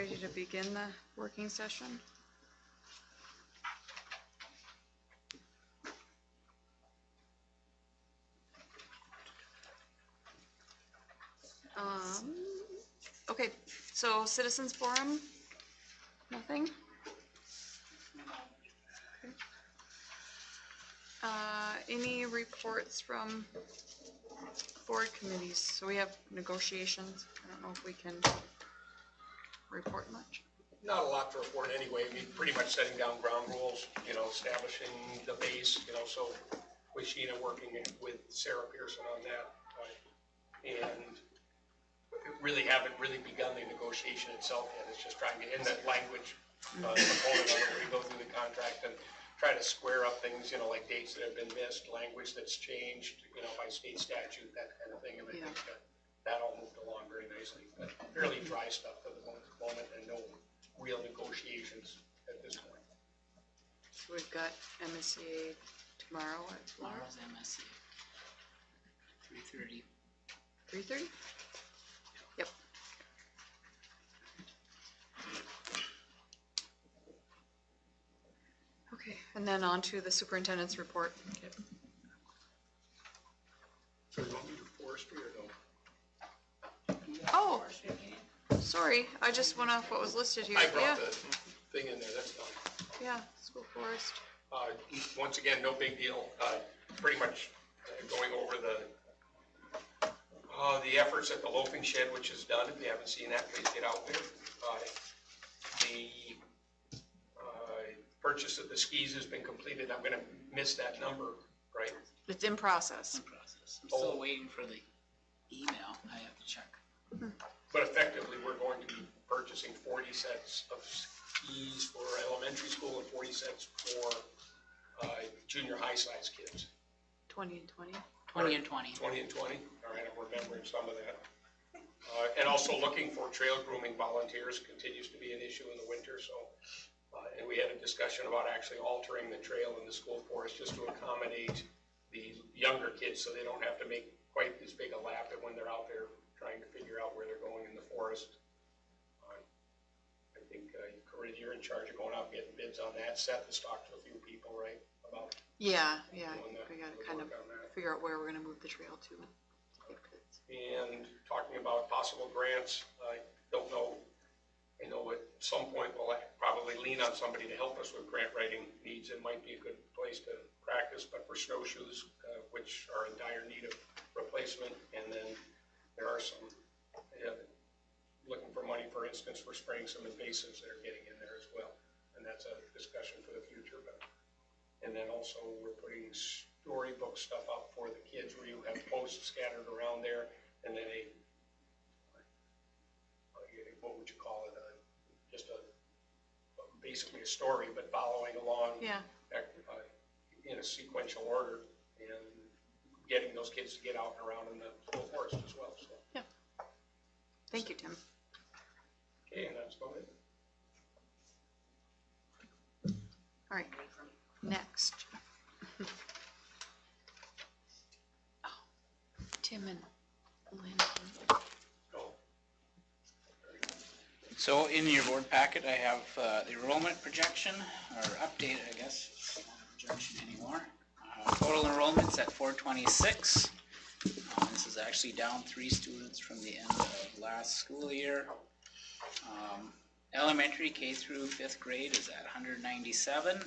ready to begin the working session? Okay, so citizens forum, nothing? Okay. Any reports from board committees? So we have negotiations. I don't know if we can report much. Not a lot to report anyway. I mean, pretty much setting down ground rules, establishing the base, so with Sheena working with Sarah Pearson on that. And really haven't really begun the negotiation itself yet. It's just trying to get in that language component of it, where you go through the contract and try to square up things, like dates that have been missed, language that's changed, by state statute, that kind of thing. And I think that all moved along very nicely. But fairly dry stuff for the moment, and no real negotiations at this point. So we've got MSCA tomorrow at Tomorrow's MSCA. 3:30. 3:30? Yep. Okay, and then on to the superintendent's report. Okay. So you want me to forestry or no? Oh, sorry, I just went off what was listed here. I brought the thing in there, that's fine. Yeah, school forest. Once again, no big deal. Pretty much going over the efforts at the loafing shed, which is done. If you haven't seen that, please get out there. The purchase of the skis has been completed. I'm going to miss that number, right? It's in process. In process. I'm still waiting for the email. I have to check. But effectively, we're going to be purchasing 40 sets of skis for elementary school and 40 sets for junior high size kids. 20 and 20. 20 and 20. 20 and 20. All right, I'm remembering some of that. And also looking for trail grooming volunteers continues to be an issue in the winter. So, and we had a discussion about actually altering the trail in the school forest just to accommodate the younger kids, so they don't have to make quite as big a lap when they're out there trying to figure out where they're going in the forest. I think, Corinne, you're in charge of going out and getting bids on that. Seth has talked to a few people, right, about Yeah. We doing got to the kind of work on that. figure out where we're going to move the trail to. And talking about possible grants, I don't know. I know at some point we'll probably lean on somebody to help us with grant writing needs. It might be a good place to practice, but for snowshoes, which are in dire need of replacement, and then there are some looking for money, for instance, for spraying some invasives that are getting in there as well, and that's a discussion for the future. And then also we're putting storybook stuff up for the kids, where you have posts scattered around there, and then what would you call it? Just basically a story, but following along in a sequential order, and getting those kids to get out and around in the school forest as well. So. Yeah. Thank you, Tim. Okay, and that's about it. All right, next. Tim and Lynn. So in your board packet, I have the enrollment projection, or update, I guess. It's not a projection anymore. Total enrollment's at 426. This is actually down 3 students from the end of last school year. Elementary K through 5th grade is at 197.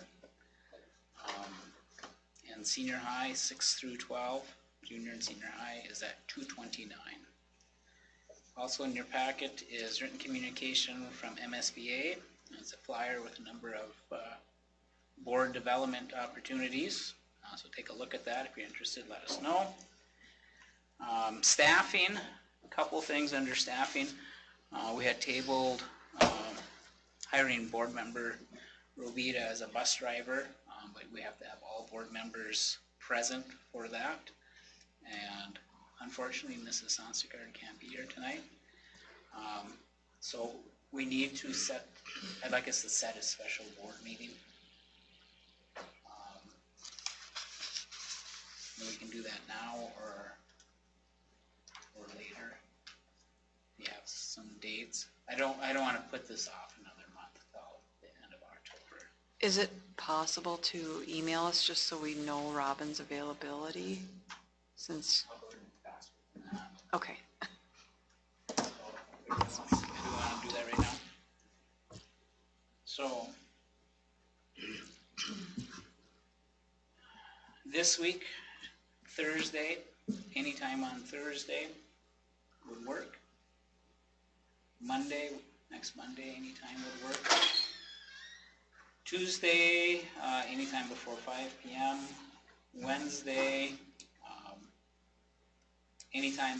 And senior high, 6 through 12, junior and senior high, is at 229. Also in your packet is written communication from MSBA. It's a flyer with a number of board development opportunities. So take a look at that. If you're interested, let us know. Staffing, a couple things under staffing. We had tabled hiring board member Rovita as a bus driver, but we have to have all board members present for that. And unfortunately, Mrs. Sonsegard can't be here tonight. So we need to set, I'd like us to set a special board meeting. We can do that now or later. We have some dates. I don't wanna put this off another month till the end of October. Is it possible to email us just so we know Robin's availability? Since, I'll go ahead and pass it. okay, So, do you wanna do that right now? So, this week, Thursday, anytime on Thursday would work. Monday, next Monday, anytime would work. Tuesday, anytime before 5 p.m. Wednesday, anytime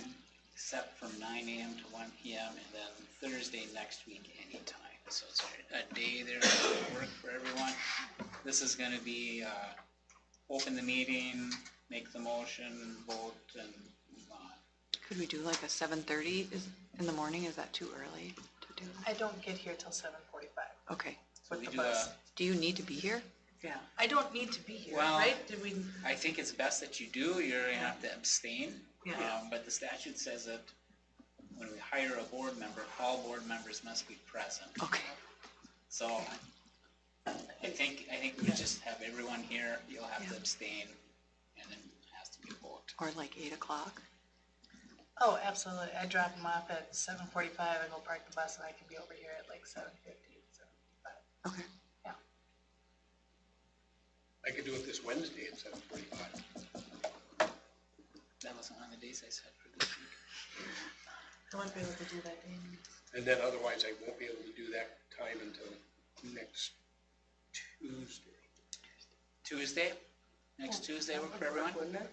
except from 9 a.m. to 1 p.m. And then Thursday next week, anytime. So it's a day there that will work for everyone. This is gonna be, open the meeting, make the motion, vote, and move on. could we do like a 7:30 in the morning? Is that too early to do? I don't get here till 7:45 Okay, So with we the do bus. do you need to be here? Yeah, I don't need to be here, Well- right? Did we, I think it's best that you do, you're gonna have to abstain. Yeah. But the statute says that when we hire a board member, all board members must be present. Okay, So, I think we just have everyone here, you'll have to abstain, and then it has to be a vote. or like 8 o'clock? oh, absolutely. I drop them off at 7:45 and go park the bus and I can be over here at like 7:50, 7:55. Okay, I could do it this Wednesday at 7:45. That wasn't one of the days I set for this week. I won't be able to do that day. And then otherwise I won't be able to do that time until next Tuesday. Tuesday? Next Tuesday work for everyone? Wouldn't it?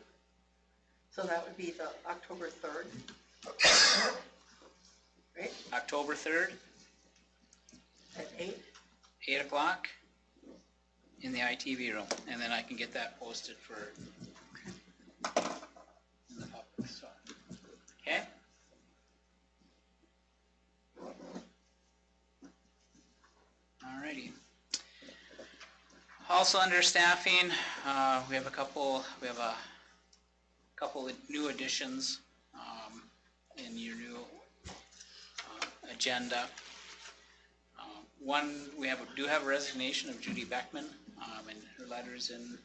So that would be the October 3rd. Right, October 3rd, at 8? 8 o'clock in the ITV room, and then I can get that posted for in the public, so, okay? Alrighty. Also under staffing, we have a couple of new additions, in your new, agenda. One, we do have a resignation of Judy Beckman, and her letter's in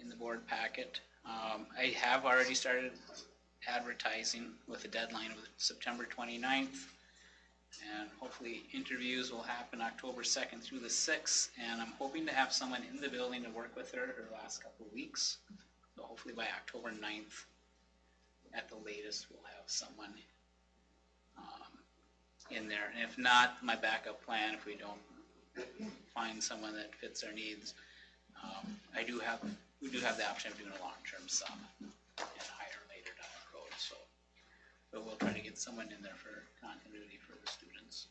the board packet. I have already started advertising with a deadline of September 29th. And hopefully interviews will happen October 2nd through the 6th, and I'm hoping to have someone in the building to work with her last couple of weeks. So hopefully by October 9th, at the latest, we'll have someone in there. And if not, my backup plan, if we don't find someone that fits our needs, we do have the option of doing a long-term sub and hire later down the road. So, but we'll try to get someone in there for continuity for the students.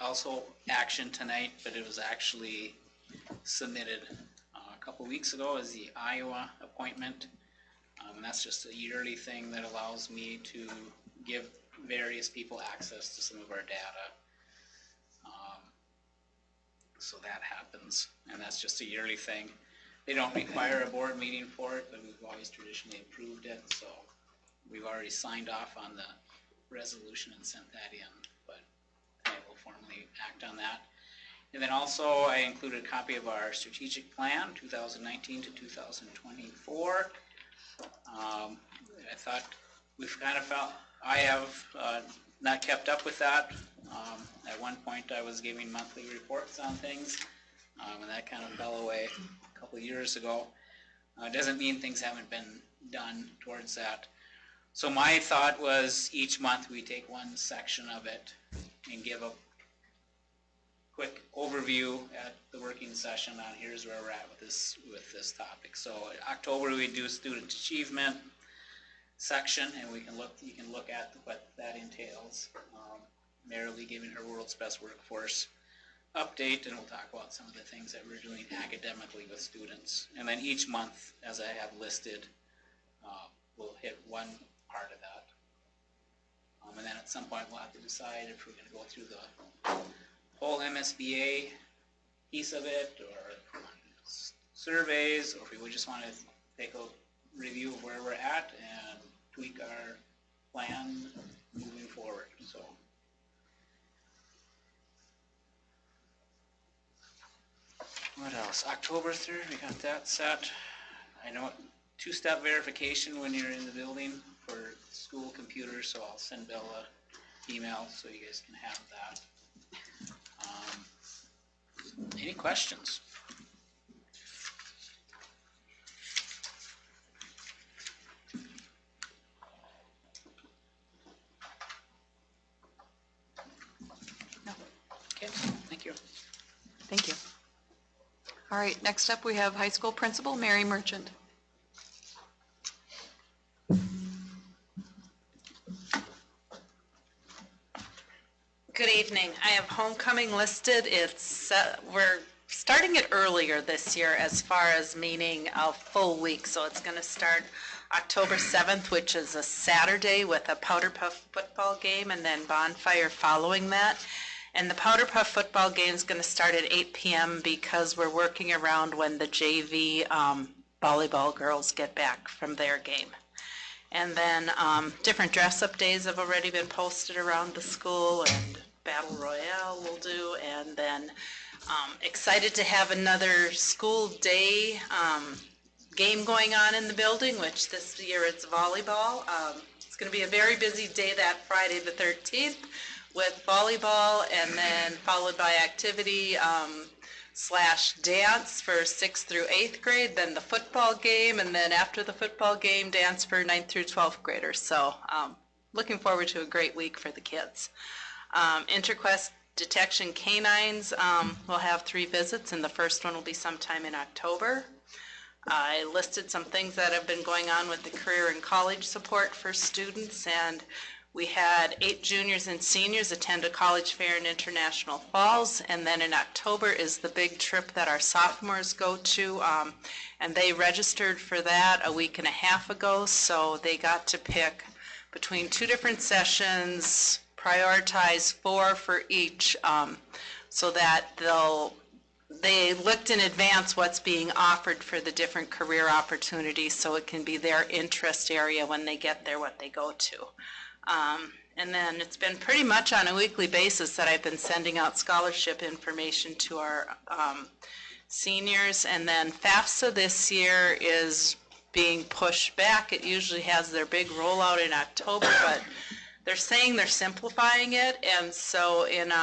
Also, action tonight, but it was actually submitted a couple weeks ago, is the Iowa appointment. And that's just a yearly thing that allows me to give various people access to some of our data. So that happens, and that's just a yearly thing. They don't require a board meeting for it, but we've always traditionally approved it, so we've already signed off on the resolution and sent that in, but I will formally act on that. And then also, I included a copy of our strategic plan, 2019 to 2024. I thought we've kind of felt, I have not kept up with that. At one point, I was giving monthly reports on things, and that kind of fell away a couple of years ago. It doesn't mean things haven't been done towards that. So my thought was each month we take one section of it and give a quick overview at the working session on here's where we're at with this topic. So October we do student achievement section, and you can look at what that entails. Merrily giving her world's best workforce update, and we'll talk about some of the things that we're doing academically with students. And then each month, as I have listed, we'll hit one part of that. And then at some point we'll have to decide if we're going to go through the whole MSBA piece of it, or surveys, or if we just want to take a review of where we're at and tweak our plan moving forward, so. What else? October 3rd, we got that set. I know two-step verification when you're in the building for school computers, so I'll send Bill a email so you guys can have that. Any questions? No. Okay, thank you. Thank you. All right, next up we have high school principal Mary Merchant. Good evening. I have homecoming listed. We're starting it earlier this year as far as meaning a full week. So it's going to start October 7th, which is a Saturday with a Powder Puff football game and then bonfire following that. And the Powder Puff football game is going to start at 8 p.m. because we're working around when the JV volleyball girls get back from their game. And then different dress-up days have already been posted around the school, and Battle Royale will do. And then excited to have another school day game going on in the building, which this year it's volleyball. It's going to be a very busy day that Friday the 13th with volleyball, and then followed by activity / dance for 6th through 8th grade, then the football game, and then after the football game, dance for 9th through 12th graders. So looking forward to a great week for the kids. Interquest detection canines will have 3 visits, and the first one will be sometime in October. I listed some things that have been going on with the career and college support for students, and we had 8 juniors and seniors attend a college fair in International Falls, and then in October is the big trip that our sophomores go to, and they registered for that a week and a half ago, so they got to pick between 2 different sessions, prioritize 4 for each, so that they looked in advance what's being offered for the different career opportunities, so it can be their interest area when they get there what they go to. And then it's been pretty much on a weekly basis that I've been sending out scholarship information to our seniors. And then FAFSA this year is being pushed back. It usually has their big rollout in October, but they're saying they're simplifying it. And so in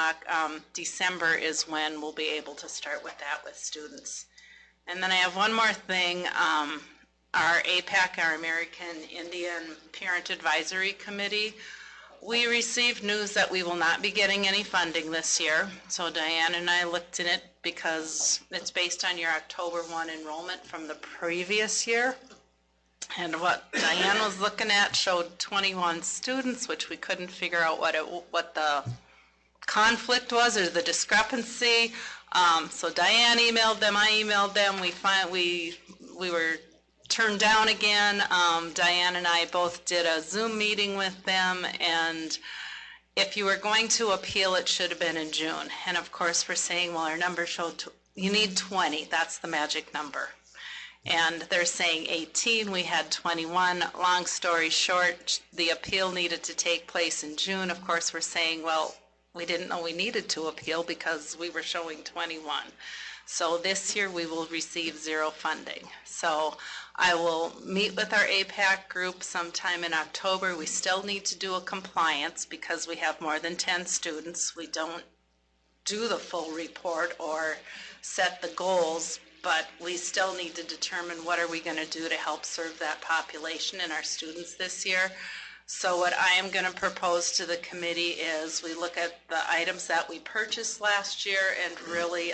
December is when we'll be able to start with that with students. And then I have one more thing. Our APAC, our American Indian Parent Advisory Committee, we received news that we will not be getting any funding this year. So Diane and I looked in it because it's based on your October 1 enrollment from the previous year. And what Diane was looking at showed 21 students, which we couldn't figure out what the conflict was or the discrepancy. So Diane emailed them, I emailed them. We were turned down again. Diane and I both did a Zoom meeting with them, and if you were going to appeal, it should have been in June. And of course, we're saying, well, our number showed you need 20. That's the magic number. And they're saying 18. We had 21. Long story short, the appeal needed to take place in June. Of course, we're saying, well, we didn't know we needed to appeal because we were showing 21. So this year we will receive 0 funding. So I will meet with our APAC group sometime in October. We still need to do a compliance because we have more than 10 students. We don't do the full report or set the goals, but we still need to determine what are we going to do to help serve that population and our students this year. So what I am going to propose to the committee is we look at the items that we purchased last year and really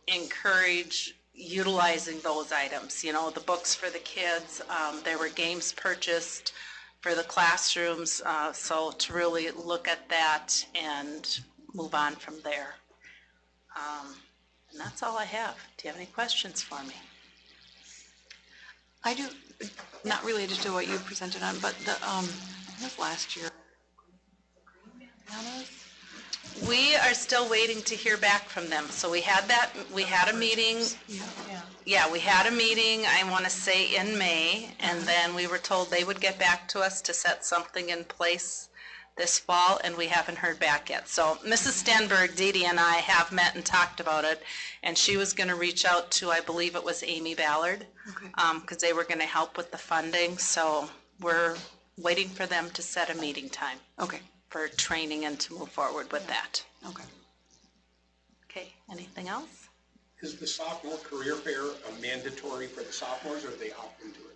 encourage utilizing those items. You know, the books for the kids, there were games purchased for the classrooms, so to really look at that and move on from there. And that's all I have. Do you have any questions for me? I do, not related to what you presented on, but the, this last year. We are still waiting to hear back from them. So we had a meeting. Yeah, we had a meeting, I want to say in May, and then we were told they would get back to us to set something in place this fall, and we haven't heard back yet. So Mrs. Stenberg, Dee Dee, and I have met and talked about it, and she was going to reach out to, I believe it was Amy Ballard, because they were going to help with the funding. So we're waiting for them to set a meeting time Okay, for training and to move forward with that. okay. Okay, anything else? Is the sophomore career fair a mandatory for the sophomores, or do they opt into it?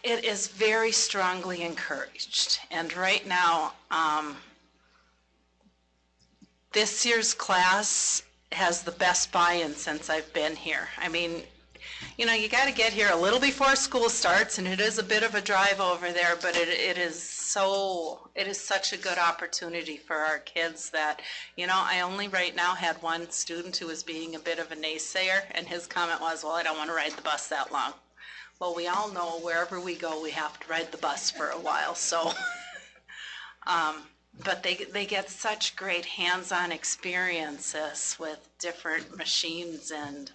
It is very strongly encouraged, and right now, this year's class has the best buy-in since I've been here. I mean, you know, you got to get here a little before school starts, and it is a bit of a drive over there, but it is such a good opportunity for our kids that, you know, I only right now had one student who was being a bit of a naysayer, and his comment was, well, I don't want to ride the bus that long. Well, we all know wherever we go, we have to ride the bus for a while, so. But they get such great hands-on experiences with different machines, and,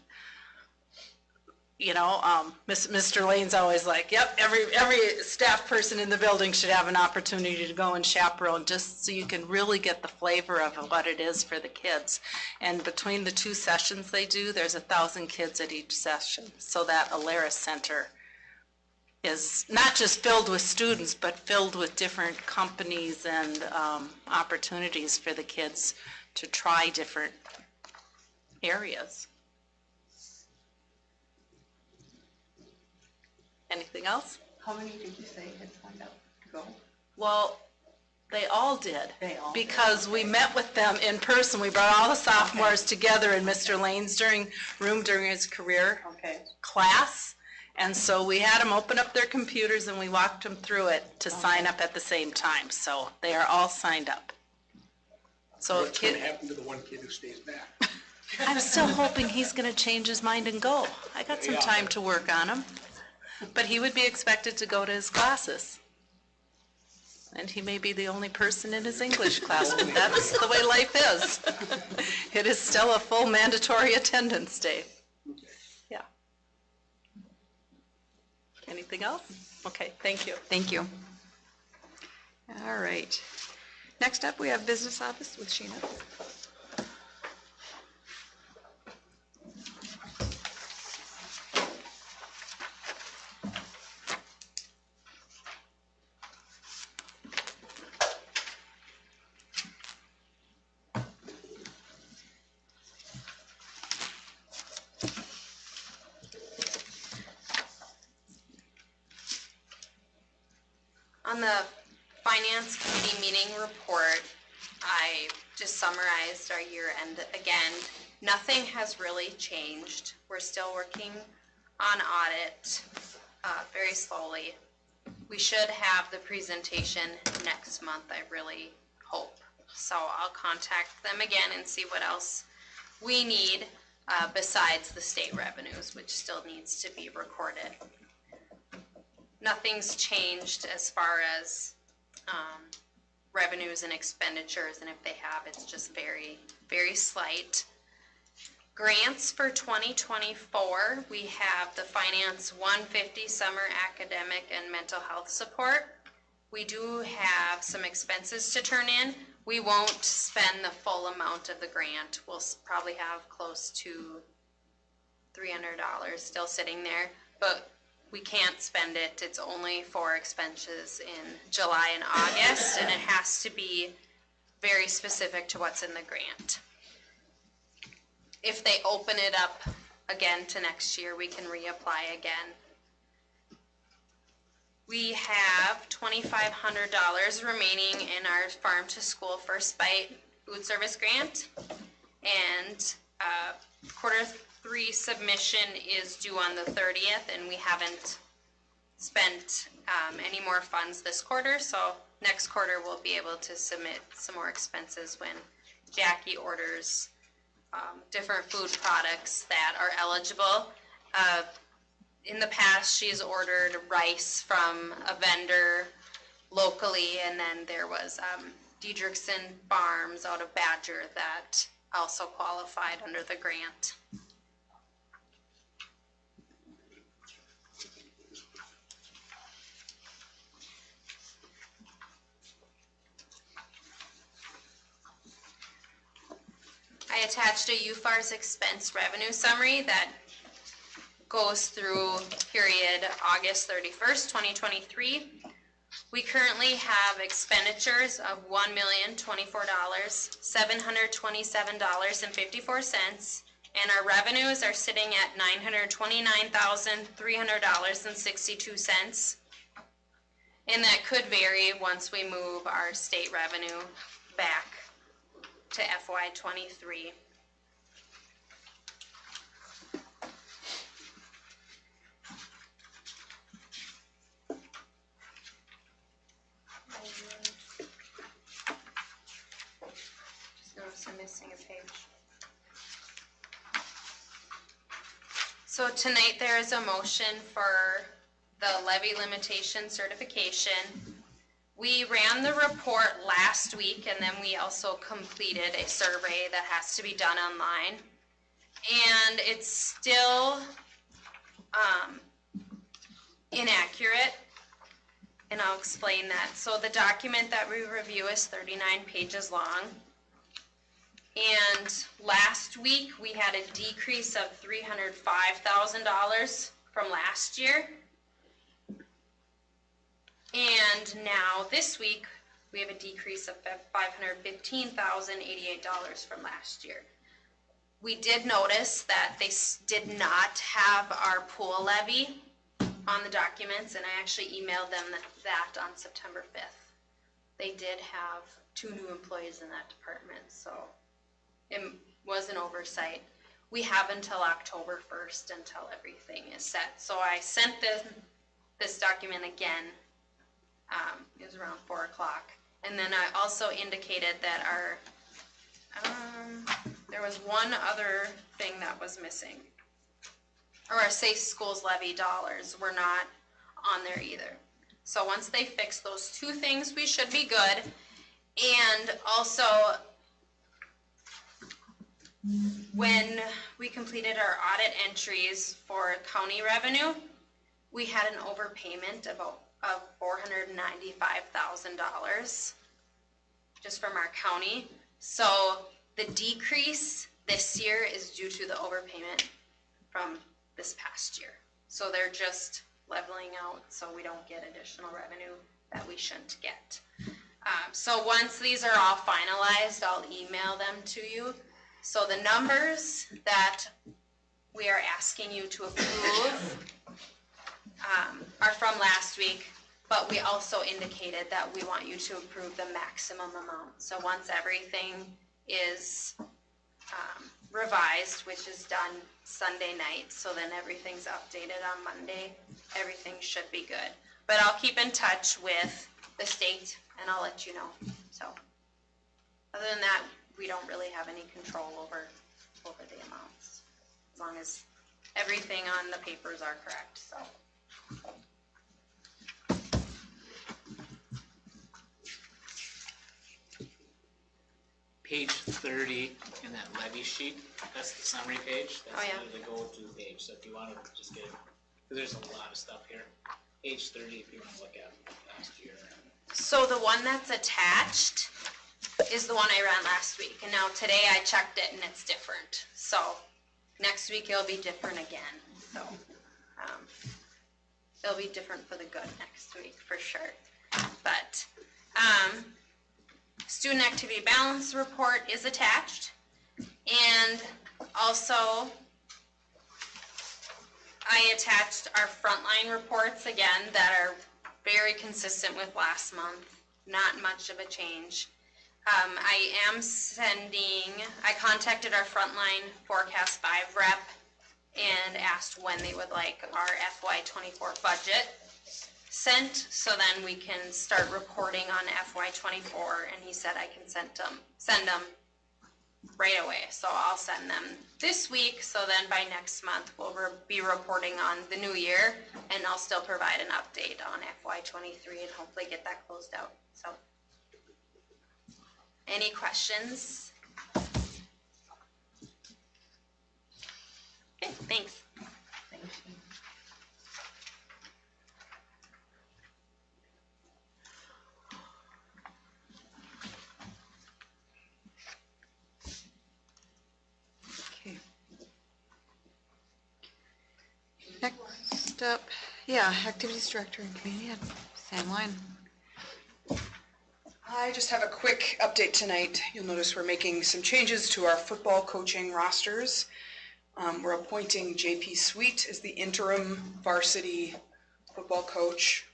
you know, Mr. Lane's always like, yep, every staff person in the building should have an opportunity to go and chaperone, just so you can really get the flavor of what it is for the kids. And between the 2 sessions they do, there's 1,000 kids at each session. So that Alaris Center is not just filled with students, but filled with different companies and opportunities for the kids to try different areas. Anything else? How many did you say had signed up to go? Well, they all did. They all did, Because we met with them in person. We brought all the sophomores together in Mr. Lane's room during his career Okay. class. And so we had them open up their computers and we walked them through it to sign up at the same time. So they are all signed up. So What's going to happen to the one kid who stays back? I'm still hoping he's going to change his mind and go. I got some time to work on him. But he would be expected to go to his classes. And he may be the only person in his English class, but that's the way life is. It is still a full mandatory attendance day. Yeah. Anything else? Okay, thank you. Thank you. All right. Next up, we have business office with Sheena. On the Finance Committee meeting report, I just summarized our year end again. Nothing has really changed. We're still working on audit very slowly. We should have the presentation next month, I really hope. So I'll contact them again and see what else we need besides the state revenues, which still needs to be recorded. Nothing's changed as far as revenues and expenditures, and if they have, it's just very, very slight. Grants for 2024, we have the Finance 150 Summer Academic and Mental Health Support. We do have some expenses to turn in. We won't spend the full amount of the grant. We'll probably have close to $300 still sitting there, but we can't spend it. It's only for expenses in July and August, and it has to be very specific to what's in the grant. If they open it up again to next year, we can reapply again. We have $2,500 remaining in our Farm to School First Bite food service grant, and Q3 submission is due on the 30th, and we haven't spent any more funds this quarter, so next quarter we'll be able to submit some more expenses when Jackie orders different food products that are eligible. In the past, she's ordered rice from a vendor locally, and then there was Diedrichson Farms out of Badger that also qualified under the grant. I attached a UFAR's expense revenue summary that goes through period August 31st, 2023. We currently have expenditures of $1,024,727.54, and our revenues are sitting at $929,300.62. And that could vary once we move our state revenue back to FY23. Just notice I'm missing a page. So tonight there is a motion for the levy limitation certification. We ran the report last week, and then we also completed a survey that has to be done online. And it's still inaccurate, and I'll explain that. So the document that we review is 39 pages long. And last week we had a decrease of $305,000 from last year. And now this week we have a decrease of $515,088 from last year. We did notice that they did not have our pool levy on the documents, and I actually emailed them that on September 5th. They did have 2 new employees in that department, so it was an oversight. We have until October 1st until everything is set. So I sent this document again. It was around 4 o'clock. And then I also indicated that our, there was one other thing that was missing. Or our Safe Schools levy dollars were not on there either. So once they fix those 2 things, we should be good. And also, when we completed our audit entries for county revenue, we had an overpayment of $495,000 just from our county. So the decrease this year is due to the overpayment from this past year. So they're just leveling out so we don't get additional revenue that we shouldn't get. So once these are all finalized, I'll email them to you. So the numbers that we are asking you to approve are from last week, but we also indicated that we want you to approve the maximum amount. So once everything is revised, which is done Sunday night, so then everything's updated on Monday, everything should be good. But I'll keep in touch with the state and I'll let you know. So other than that, we don't really have any control over the amounts, as long as everything on the papers are correct, so. Page 30 in that levy sheet, that's the summary page. Oh, yeah. That's the go-to page, so if you want to just get it, because there's a lot of stuff here. Page 30 if you want to look at last year. So the one that's attached is the one I ran last week, and now today I checked it and it's different. So next week it'll be different again. So it'll be different for the good next week for sure. But student activity balance report is attached, and also I attached our frontline reports again that are very consistent with last month. Not much of a change. I contacted our frontline Forecast 5 rep and asked when they would like our FY24 budget sent, so then we can start reporting on FY24, and he said I can send them right away. So I'll send them this week, so then by next month we'll be reporting on the new year, and I'll still provide an update on FY23 and hopefully get that closed out. So any questions? Okay, thanks. Thank you. Next up, yeah, activities director and community ed, Sam Line. I just have a quick update tonight. You'll notice we're making some changes to our football coaching rosters. We're appointing JP Sweet as the interim varsity football coach.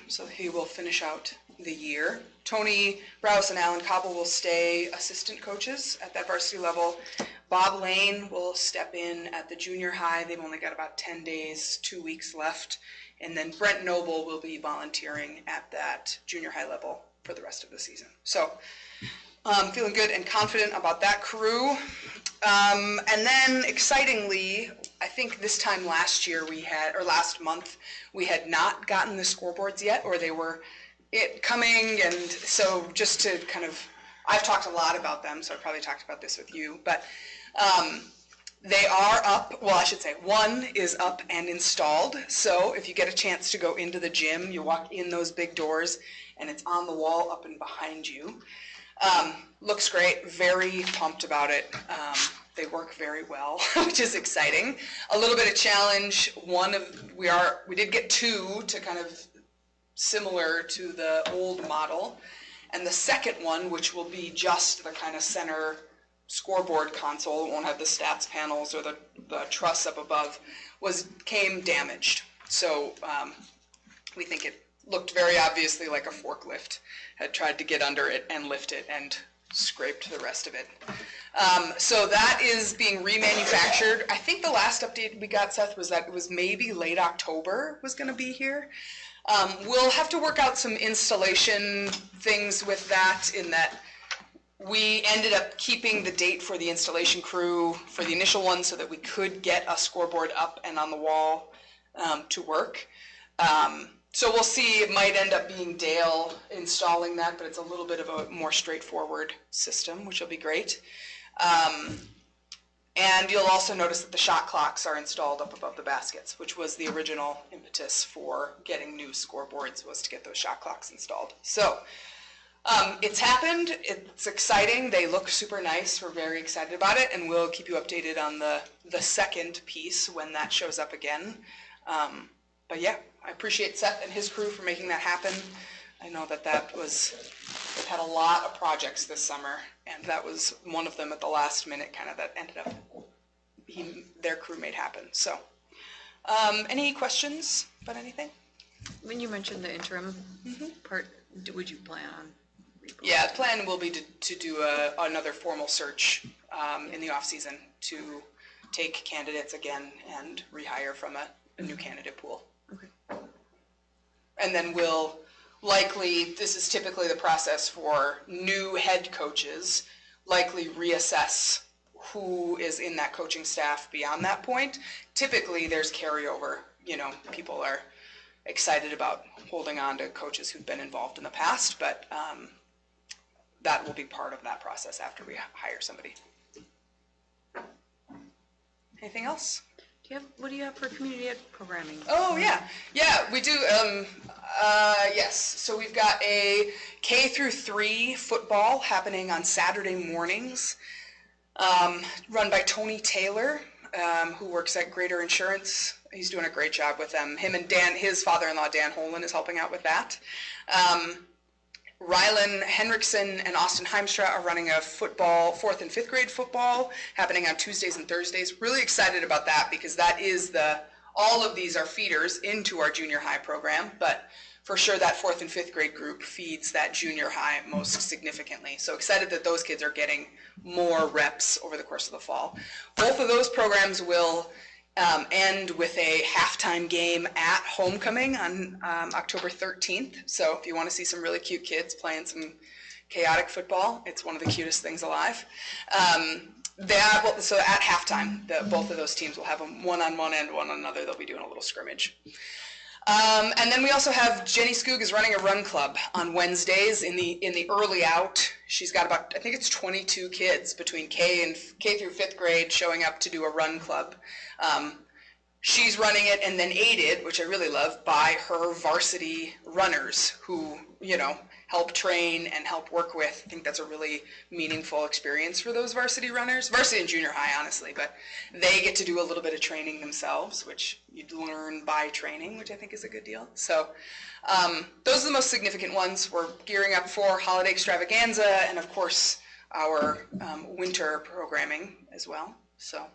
So he will finish out the year. Tony Rouse and Alan Cobble will stay assistant coaches at that varsity level. Bob Lane will step in at the junior high. They've only got about 10 days, 2 weeks left. And then Brent Noble will be volunteering at that junior high level for the rest of the season. So feeling good and confident about that crew. And then excitingly, I think this time last year last month, we had not gotten the scoreboards yet, or they were coming. And so just to kind of, I've talked a lot about them, so I probably talked about this with you, but they are up. Well, I should say one is up and installed. So if you get a chance to go into the gym, you walk in those big doors and it's on the wall up and behind you. Looks great, very pumped about it. They work very well, which is exciting. A little bit of challenge. We did get two to kind of similar to the old model. And the second one, which will be just the kind of center scoreboard console, it won't have the stats panels or the truss up above, came damaged. So we think it looked very obviously like a forklift had tried to get under it and lift it and scraped the rest of it. So that is being remanufactured. I think the last update we got, Seth, was that it was maybe late October was going to be here. We'll have to work out some installation things with that, in that we ended up keeping the date for the installation crew for the initial one so that we could get a scoreboard up and on the wall to work. So we'll see. It might end up being Dale installing that, but it's a little bit of a more straightforward system, which will be great. And you'll also notice that the shot clocks are installed up above the baskets, which was the original impetus for getting new scoreboards, was to get those shot clocks installed. So it's happened. It's exciting. They look super nice. We're very excited about it, and we'll keep you updated on the second piece when that shows up again. But yeah, I appreciate Seth and his crew for making that happen. I know that they've had a lot of projects this summer, and that was one of them at the last minute, kind of, that ended up their crew made happen. So, any questions about anything? When you mentioned the interim part, would you plan on? Yeah, the plan will be to do another formal search in the off season to take candidates again and rehire from a new candidate pool. Okay. And then we'll likely, this is typically the process for new head coaches, likely reassess who is in that coaching staff beyond that point. Typically there's carryover, people are excited about holding on to coaches who've been involved in the past, but that will be part of that process after we hire somebody. Anything else? What do you have for community ed programming? Oh, yeah, we do. Yes, so we've got a K through 3 football happening on Saturday mornings, run by Tony Taylor, who works at Greater Insurance. He's doing a great job with them. Him and Dan, his father-in-law, Dan Holen, is helping out with that. Rylan Henriksen and Austin Heimstra are running a football, 4th and 5th grade football, happening on Tuesdays and Thursdays. Really excited about that, because that is all of these are feeders into our junior high program, but for sure that 4th and 5th grade group feeds that junior high most significantly. So excited that those kids are getting more reps over the course of the fall. Both of those programs will end with a halftime game at homecoming on October 13th. So if you want to see some really cute kids playing some chaotic football, it's one of the cutest things alive. So at halftime, both of those teams will have a one-on-one and one on another. They'll be doing a little scrimmage. And then we also have Jenny Skoog is running a run club on Wednesdays in the early out. She's got about, I think it's 22 kids between K through 5th grade showing up to do a run club. She's running it and then aided, which I really love, by her varsity runners who, help train and help work with. I think that's a really meaningful experience for those varsity runners, varsity and junior high, honestly, but they get to do a little bit of training themselves, which you'd learn by training, which I think is a good deal. So those are the most significant ones. We're gearing up for holiday extravaganza and of course our winter programming as well. So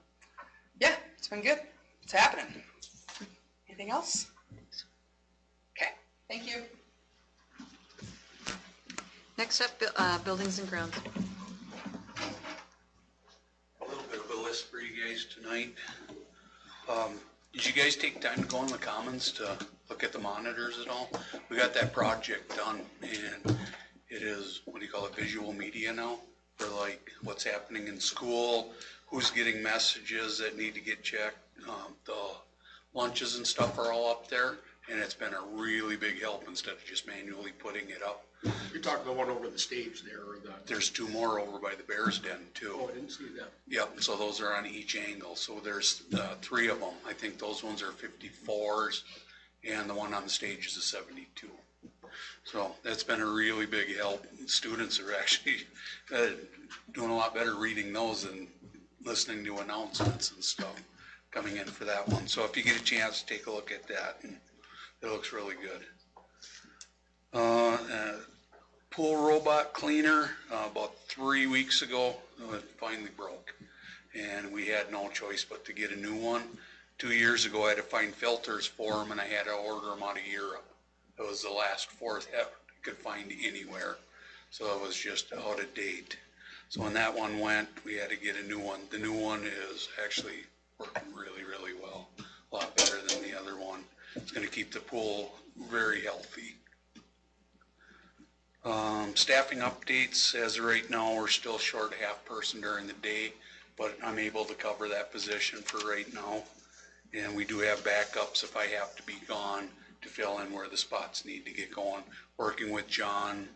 yeah, it's been good. It's happening. Anything else? Okay, thank you. Next up, buildings and grounds. A little bit of a list for you guys tonight. Did you guys take time to go on the commons to look at the monitors at all? We got that project done, and it is, what do you call it, visual media now, for like what's happening in school, who's getting messages that need to get checked. The lunches and stuff are all up there, and it's been a really big help instead of just manually putting it up. You're talking the one over the stage there, or the, There's two more over by the Bears Den too. oh, I didn't see that. Yep, so those are on each angle, so there's three of them. I think those ones are 54s, and the one on the stage is a 72. So that's been a really big help. Students are actually doing a lot better reading those than listening to announcements and stuff coming in for that one. So if you get a chance, take a look at that, and it looks really good. Pool robot cleaner, about 3 weeks ago, it finally broke. And we had no choice but to get a new one. 2 years ago, I had to find filters for them, and I had to order them out of Europe. It was the last fourth I could find anywhere. So it was just out of date. So when that one went, we had to get a new one. The new one is actually working really, really well. A lot better than the other one. It's going to keep the pool very healthy. Staffing updates, as of right now, we're still short a half person during the day, but I'm able to cover that position for right now. And we do have backups if I have to be gone to fill in where the spots need to get going. Working with John,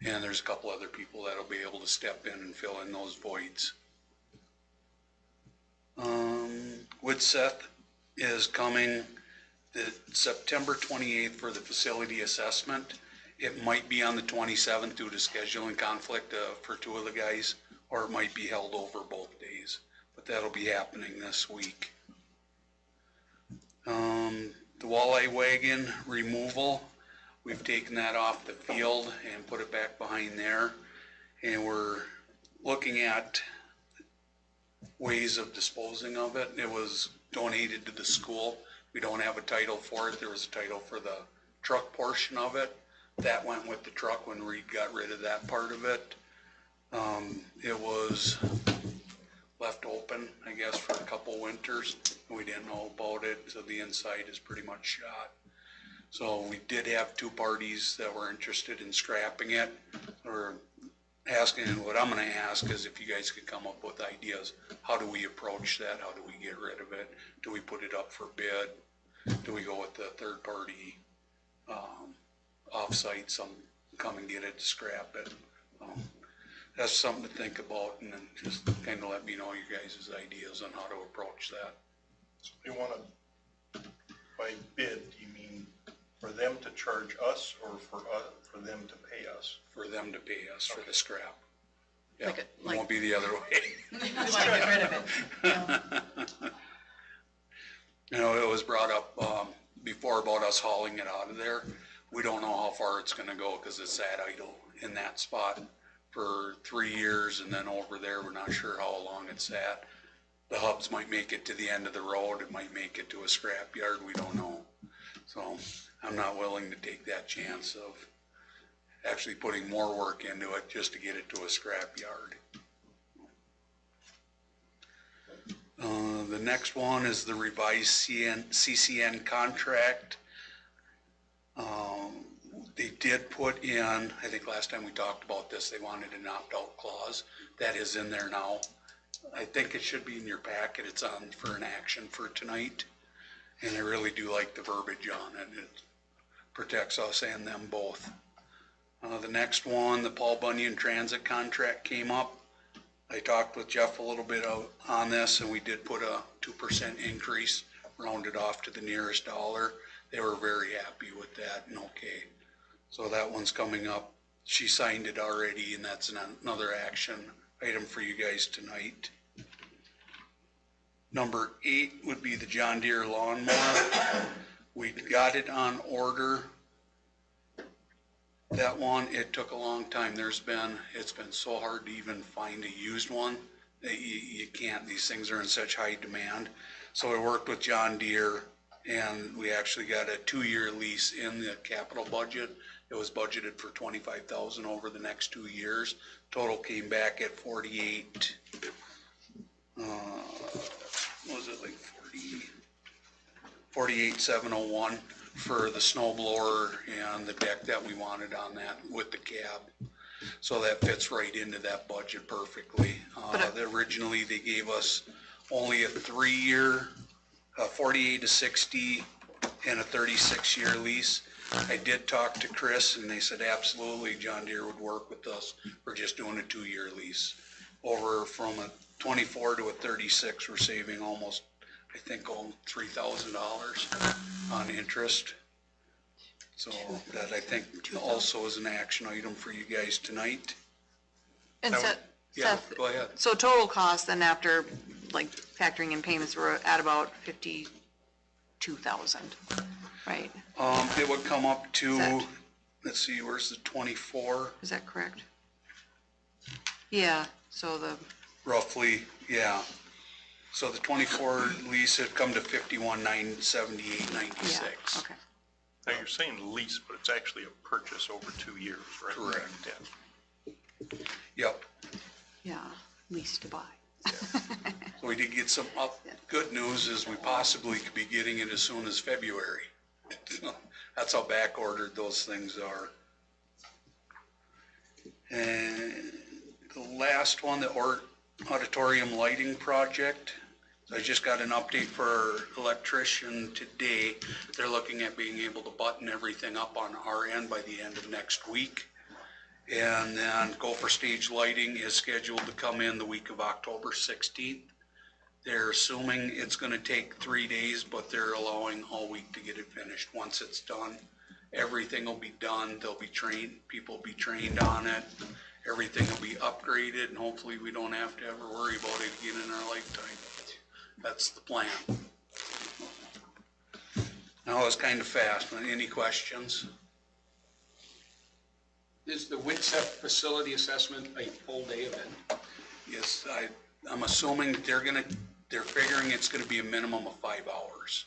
and there's a couple other people that'll be able to step in and fill in those voids. Woodseth is coming the September 28th for the facility assessment. It might be on the 27th due to scheduling conflict for two of the guys, or it might be held over both days, but that'll be happening this week. The walleye wagon removal, we've taken that off the field and put it back behind there, and we're looking at ways of disposing of it. It was donated to the school. We don't have a title for it. There was a title for the truck portion of it. That went with the truck when Reed got rid of that part of it. It was left open, I guess, for a couple winters. We didn't know about it, so the inside is pretty much shot. So we did have two parties that were interested in scrapping it. We're asking, and what I'm gonna ask is if you guys could come up with ideas. How do we approach that? How do we get rid of it? Do we put it up for bid? Do we go with the third party off-site, some come and get it to scrap it? That's something to think about, and then just kind of let me know your guys' ideas on how to approach that. So they want to, by bid, do you mean for them to charge us or for them to pay us? For them to pay us for the scrap. Yeah, Like it like- won't be the other way. We want to get rid of it. Yeah. You know, it was brought up before about us hauling it out of there. We don't know how far it's gonna go because it sat idle in that spot for 3 years, and then over there, we're not sure how long it's sat. The hubs might make it to the end of the road, it might make it to a scrap yard, we don't know. So I'm not willing to take that chance of actually putting more work into it just to get it to a scrap yard. The next one is the revised CCN contract. They did put in, I think last time we talked about this, they wanted an opt-out clause. That is in there now. I think it should be in your packet. It's on for an action for tonight. And I really do like the verbiage on it. It protects us and them both. The next one, the Paul Bunyan Transit contract came up. I talked with Jeff a little bit on this, and we did put a 2% increase, rounded off to the nearest dollar. They were very happy with that and okay. So that one's coming up she signed it already, and that's another action item for you guys tonight. Number 8 would be the John Deere lawnmower. We got it on order. That one, it took a long time. It's been so hard to even find a used one that you can't, these things are in such high demand. So we worked with John Deere, and we actually got a 2-year lease in the capital budget. It was budgeted for $25,000 over the next 2 years. Total came back at 48, was it like 48,701 for the snow blower and the deck that we wanted on that with the cab. So that fits right into that budget perfectly. Originally they gave us only a 3-year, 48 to 60 and a 36-year lease. I did talk to Chris and they said absolutely John Deere would work with us. We're just doing a 2-year lease. Over from a 24 to a 36, we're saving almost, I think, $3,000 on interest. So that I think also is an action item for you guys tonight. And Yeah, Seth, go ahead. so total cost then after like factoring in payments, we're at about 52,000, right? It would come up to, that- let's see, where's the 24? Is that correct? Yeah, so the, Roughly, yeah. So the 24 lease had come to 51,978.96. yeah, okay. Now, you're saying lease, but it's actually a purchase over 2 years, right? Correct. Yeah. Yep. Yeah, lease to buy. So we did get some good news is we possibly could be getting it as soon as February. That's how back ordered those things are. And the last one, the auditorium lighting project. So I just got an update for our electrician today. They're looking at being able to button everything up on our end by the end of next week. And then Gopher Stage Lighting is scheduled to come in the week of October 16th. They're assuming it's gonna take 3 days, but they're allowing all week to get it finished. Once it's done, everything will be done. They'll be trained, people will be trained on it. Everything will be upgraded, and hopefully we don't have to ever worry about it again in our lifetime. That's the plan. Now it was kind of fast. Any questions? Is the WITSEF facility assessment a full day event? Yes, I'm assuming that they're figuring it's gonna be a minimum of 5 hours.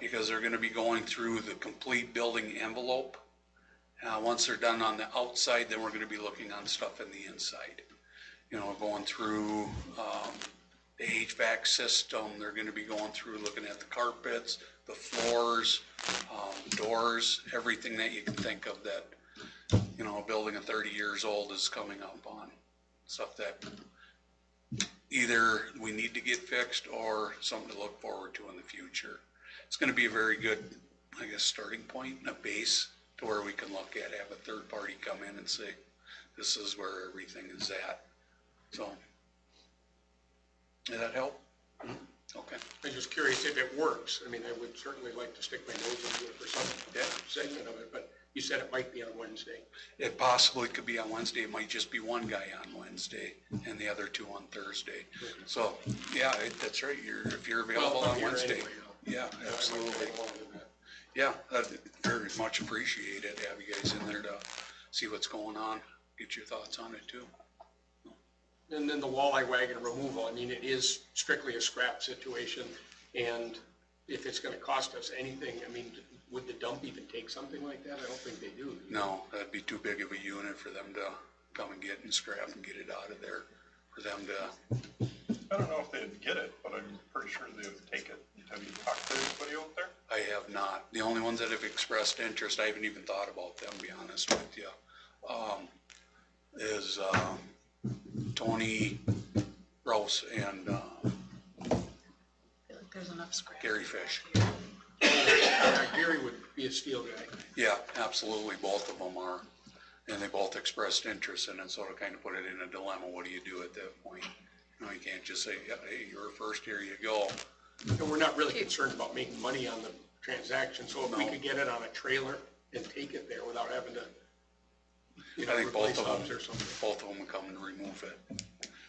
Because they're gonna be going through the complete building envelope. Once they're done on the outside, then we're gonna be looking on stuff in the inside. You know, going through, the HVAC system, they're gonna be going through, looking at the carpets, the floors, doors, everything that you can think of that, you know, a building of 30 years old is coming up on. Stuff that either we need to get fixed or something to look forward to in the future. It's gonna be a very good, I guess, starting point and a base to where we can look at, have a third party come in and say, this is where everything is at. So, did that help? Okay. I'm just curious if it works. I mean, I would certainly like to stick my nose into it for some segment of it, but you said it might be on Wednesday. It possibly could be on Wednesday. It might just be one guy on Wednesday and the other 2 on Thursday. So, yeah, that's right. If you're available Well, on here Wednesday. anyway, Yeah, I might absolutely. take longer than that. Yeah, I'd very much appreciate it. Have you guys in there to see what's going on, get your thoughts on it too. And then the walleye wagon removal, I mean, it is strictly a scrap situation, and if it's gonna cost us anything, I mean, would the dump even take something like that? I don't think they do. No, that'd be too big of a unit for them to come and get and scrap and get it out of there. For them to, I don't know if they'd get it, but I'm pretty sure they would take it. Have you talked to anybody out there? I have not. The only ones that have expressed interest, I haven't even thought about them, to be honest with you, is Tony Rouse and I feel like there's enough scrap. Gary Fish. Gary would be a steel guy. Yeah, absolutely, both of them are. And they both expressed interest in it, so to kind of put it in a dilemma, what do you do at that point? You know, you can't just say, yeah, hey, you're first, here you go. And we're not really concerned about making money on the transaction, so if we No. could get it on a trailer and take it there without having to you I know, think replace both of hubs them, or something. both of them come to remove it.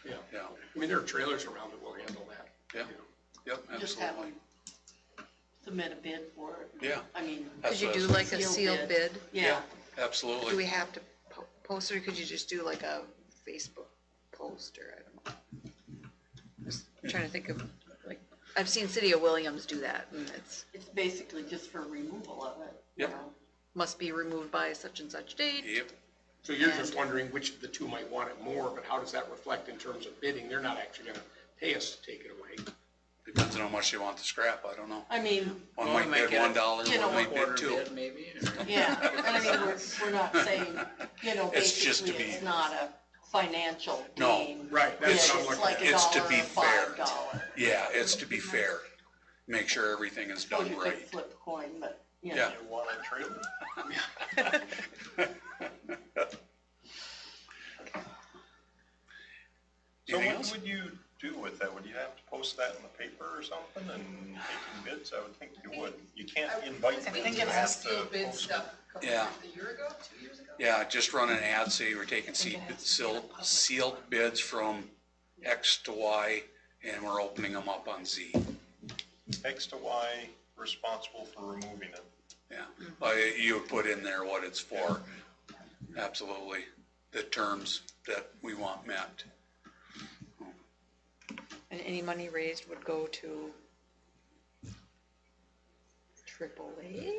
Yeah. Yeah, I mean, there are trailers around that will handle that. yeah, you know. yep, Just have absolutely. them submit a bid for it. Yeah. I mean, That's Could you what I do was like a Sealed sealed bid. bid? yeah, Do Absolutely. we have to post it, or could you just do like a Facebook post, or I don't know? Just trying to think of, like, I've seen City of Williams do that, and it's basically just for removal of it. you Yep. know. must be removed by such and such date. Yep, So you're just wondering which of the two might want it more, but how does that reflect in terms of bidding? They're not actually gonna pay us to take it away. depends on how much they want to scrap, I don't know. I mean, One Well, we might might bid get a- $1, you know, one might Quarter bid two. bid maybe, or? yeah, and I mean, we're not saying, you know, It's just to basically be- it's not a financial No. gain. Right, that's what I'm It's looking like at. a It's to dollar be or fair. $5. Yeah, it's to be fair. Make sure everything is Suppose done you could right. flip a coin, but, you Yeah. know. You want a trailer? So Anything what else? would you do with that? Would you have to post that in the paper or something and taking bids? I would think you would. You can't invite I bids. think You it's have the to steel bid post stuff it. Yeah. a year ago, 2 years ago? Yeah, just run an ad, say we're taking sealed bids from X to Y, and we're opening them up on Z. X to Y responsible for removing it. Yeah, you would put in there what it's for, absolutely, the terms that we want met. And any money raised would go to AAA,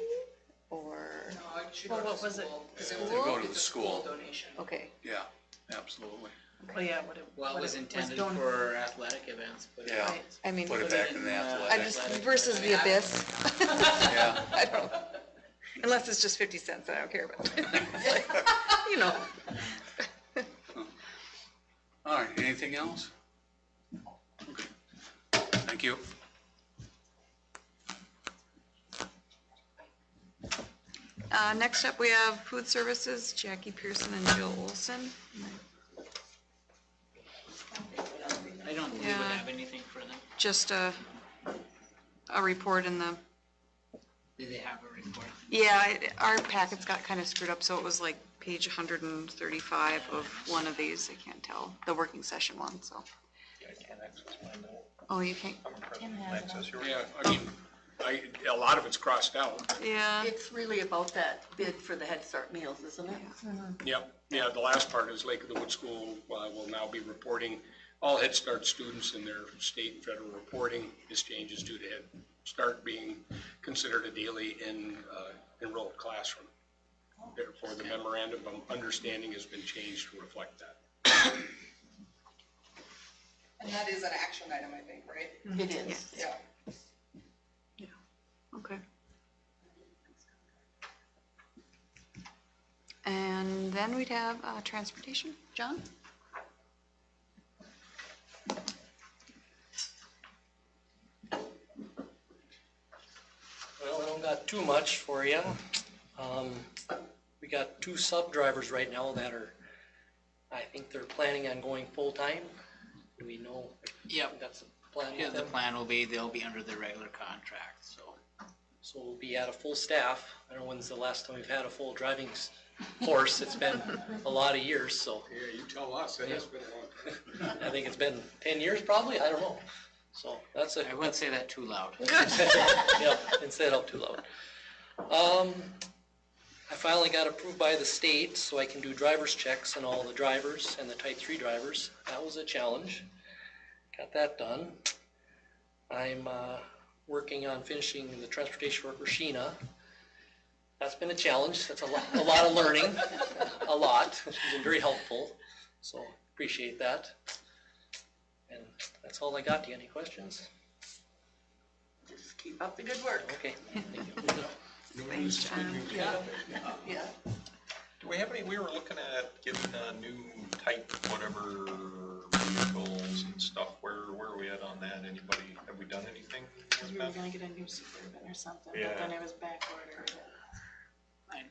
or, No, it should Well, go to what was it? school, 'cause School? was It'll go to it's the a school. donation. okay, Yeah, absolutely. Well, yeah, what it. Well, it what was it intended done- for athletic events, but. Yeah, right, I mean, put it back in the I athletic. just, versus the abyss. Yeah, I don't, unless it's just 50 cents, I don't care, but, it's like, you know. all right, anything else? Okay. Thank you. Next up, we have food services, Jackie Pearson and Jill Olson. I don't think we would Yeah. have anything for them. Just a report in the, Do they have a report? yeah, our packets got kind of screwed up, so it was like page 135 of one of these, I can't tell, the working session one, so. Yeah, I can't access mine now. Oh, you can't, I'm present. Access yours. Yeah, I mean, a lot of it's crossed out. yeah, It's really about that bid for the Head Start meals, isn't it? Yep, yeah, the last part is Lake of the Woods School will now be reporting all Head Start students in their state and federal reporting. This change is due to Head Start being considered a daily enrolled classroom. Therefore, the memorandum of understanding has been changed to reflect that. And that is an action item, I think, right? It is. Yeah. okay. And then we'd have transportation, John? Well, I don't got too much for you. We got 2 sub-drivers right now that are, I think they're planning on going full-time. Do we know? Yep. That's a plan Yeah, with the them? plan will be, they'll be under the regular contract, so. So we'll be at a full staff. I don't know when's the last time we've had a full driving force. It's been a lot of years, so Yeah, you tell us, it has been a long time. I think it's been 10 years probably, I don't know. So that's a I wouldn't say that too loud. Yep, and say it out too loud. I finally got approved by the state, so I can do driver's checks on all the drivers and the type 3 drivers. That was a challenge. Got that done. I'm working on finishing the transportation worker Sheena. That's been a challenge. That's a lot of learning, a lot. She's been very helpful, so appreciate that. And that's all I got. Do you have any questions? Just keep up the good work. Okay, thank you. Thanks, John. Yeah. Yeah. Do we have any, we were looking at getting new type whatever vehicles and stuff. Where are we at on that? Anybody, have we done anything Because with we were that? gonna get a new Suburban or something, Yeah. but then it was back ordered. Fine.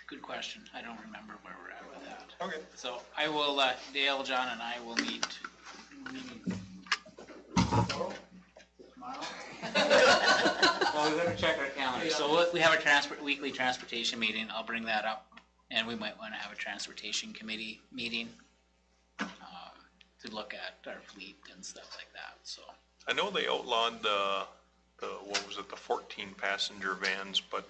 Good question. I don't remember where we're at with that. Okay. So I will, Dale, John, and I will meet. Tomorrow? Well, we better check our calendar. So we have a weekly transportation meeting. I'll bring that up. And we might want to have a transportation committee meeting to look at our fleet and stuff like that, so. I know they outlawed what was it, the 14 passenger vans, but